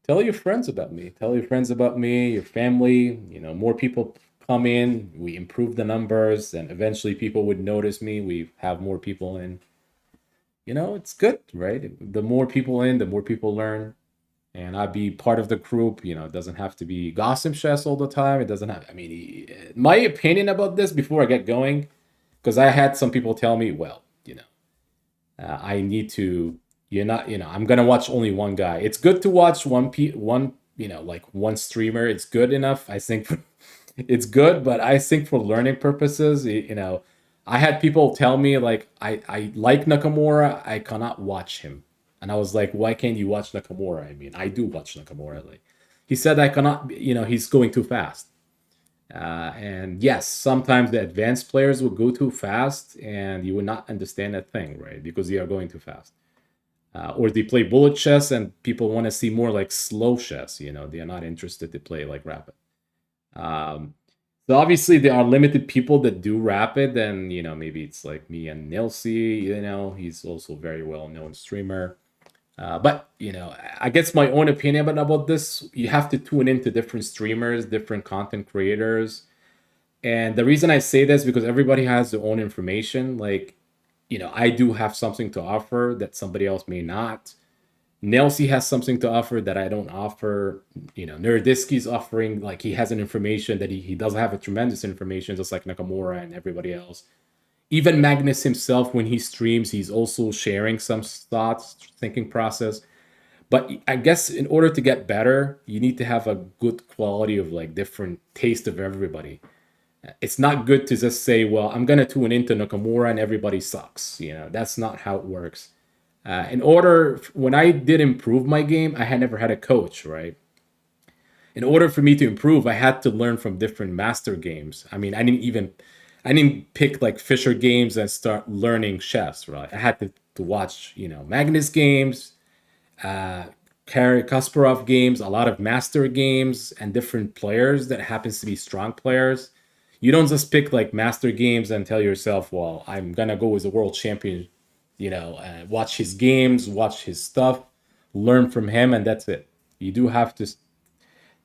Tell your friends about me. Tell your friends about me, your family. More people come in. We improve the numbers, and eventually people would notice me. We have more people in. It's good, right? The more people in, the more people learn. And I'd be part of the group. It doesn't have to be gossip chess all the time. It doesn't have, I mean, my opinion about this before I get going, because I had some people tell me, well, I need to, you're not, I'm gonna watch only one guy. It's good to watch one, like one streamer. It's good enough, I think. It's good, but I think for learning purposes, I had people tell me like, I like Nakamura, I cannot watch him, and I was like, why can't you watch Nakamura? I mean, I do watch Nakamura. Like, he said I cannot, he's going too fast. And yes, sometimes the advanced players will go too fast and you will not understand that thing, right? Because they are going too fast. Or they play bullet chess and people want to see more like slow chess, they are not interested to play like rapid. So obviously there are limited people that do rapid, and maybe it's like me and Nilsi, he's also a very well-known streamer. But I guess my own opinion about this, you have to tune into different streamers, different content creators. And the reason I say this because everybody has their own information. Like, I do have something to offer that somebody else may not. Nelsie has something to offer that I don't offer. Nerdisky's offering, like, he has an information that he doesn't have a tremendous information, just like Nakamura and everybody else. Even Magnus himself, when he streams, he's also sharing some thoughts, thinking process. But I guess in order to get better, you need to have a good quality of like different taste of everybody. It's not good to just say, well, I'm going to tune into Nakamura and everybody sucks. That's not how it works. When I did improve my game, I had never had a coach, right? In order for me to improve, I had to learn from different master games. I mean, I didn't pick like Fisher games and start learning chess, right? I had to watch, Magnus games, Kari Kasparov games, a lot of master games, and different players that happens to be strong players. You don't just pick like master games and tell yourself, well, I'm gonna go as a world champion, watch his games, watch his stuff, learn from him, and that's it. You do have to.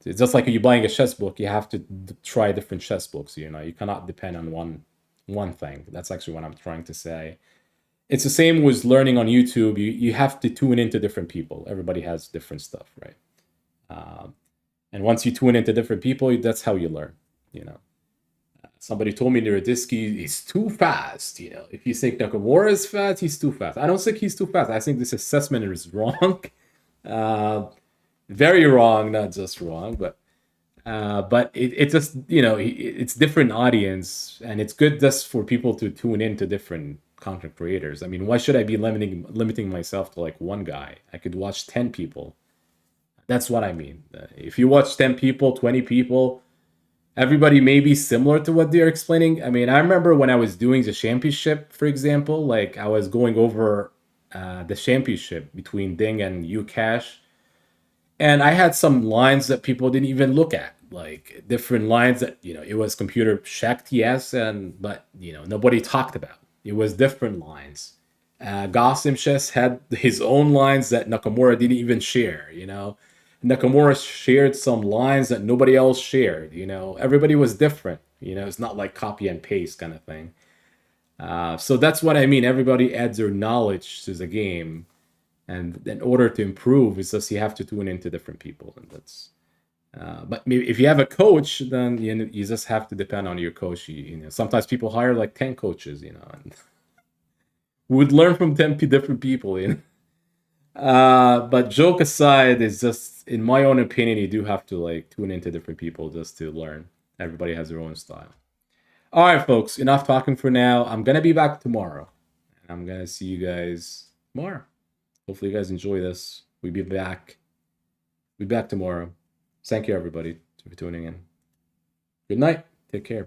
It's just like you buying a chess book. You have to try different chess books. You cannot depend on one thing. That's actually what I'm trying to say. It's the same with learning on YouTube. You have to tune into different people. Everybody has different stuff, right? And once you tune into different people, that's how you learn. Somebody told me Neurodisky is too fast. If you think Nakamura is fast, he's too fast. I don't think he's too fast. I think this assessment is wrong. Very wrong, not just wrong, but it's just it's different audience, and it's good just for people to tune into different content creators. I mean, why should I be limiting myself to like one guy? I could watch 10 people. That's what I mean. If you watch 10 people, 20 people, everybody may be similar to what they're explaining. I mean, I remember when I was doing the championship, for example, like I was going over the championship between Ding and Ucash, and I had some lines that people didn't even look at, like different lines that it was computer checked, yes, but nobody talked about. It was different lines. Gossip Chess had his own lines that Nakamura didn't even share. Nakamura shared some lines that nobody else shared. Everybody was different. It's not like copy and paste kind of thing. So that's what I mean. Everybody adds their knowledge to the game, and in order to improve, it's just you have to tune into different people, and that's. But maybe if you have a coach, then you just have to depend on your coach. Sometimes people hire like 10 coaches, and would learn from 10 different people. But joke aside, it's just in my own opinion, you do have to like tune into different people just to learn. Everybody has their own style. All right, folks, enough talking for now. I'm gonna be back tomorrow, and I'm gonna see you guys tomorrow. Hopefully, you guys enjoy this. We'll be back. Tomorrow. Thank you, everybody, for tuning in. Good night. Take care.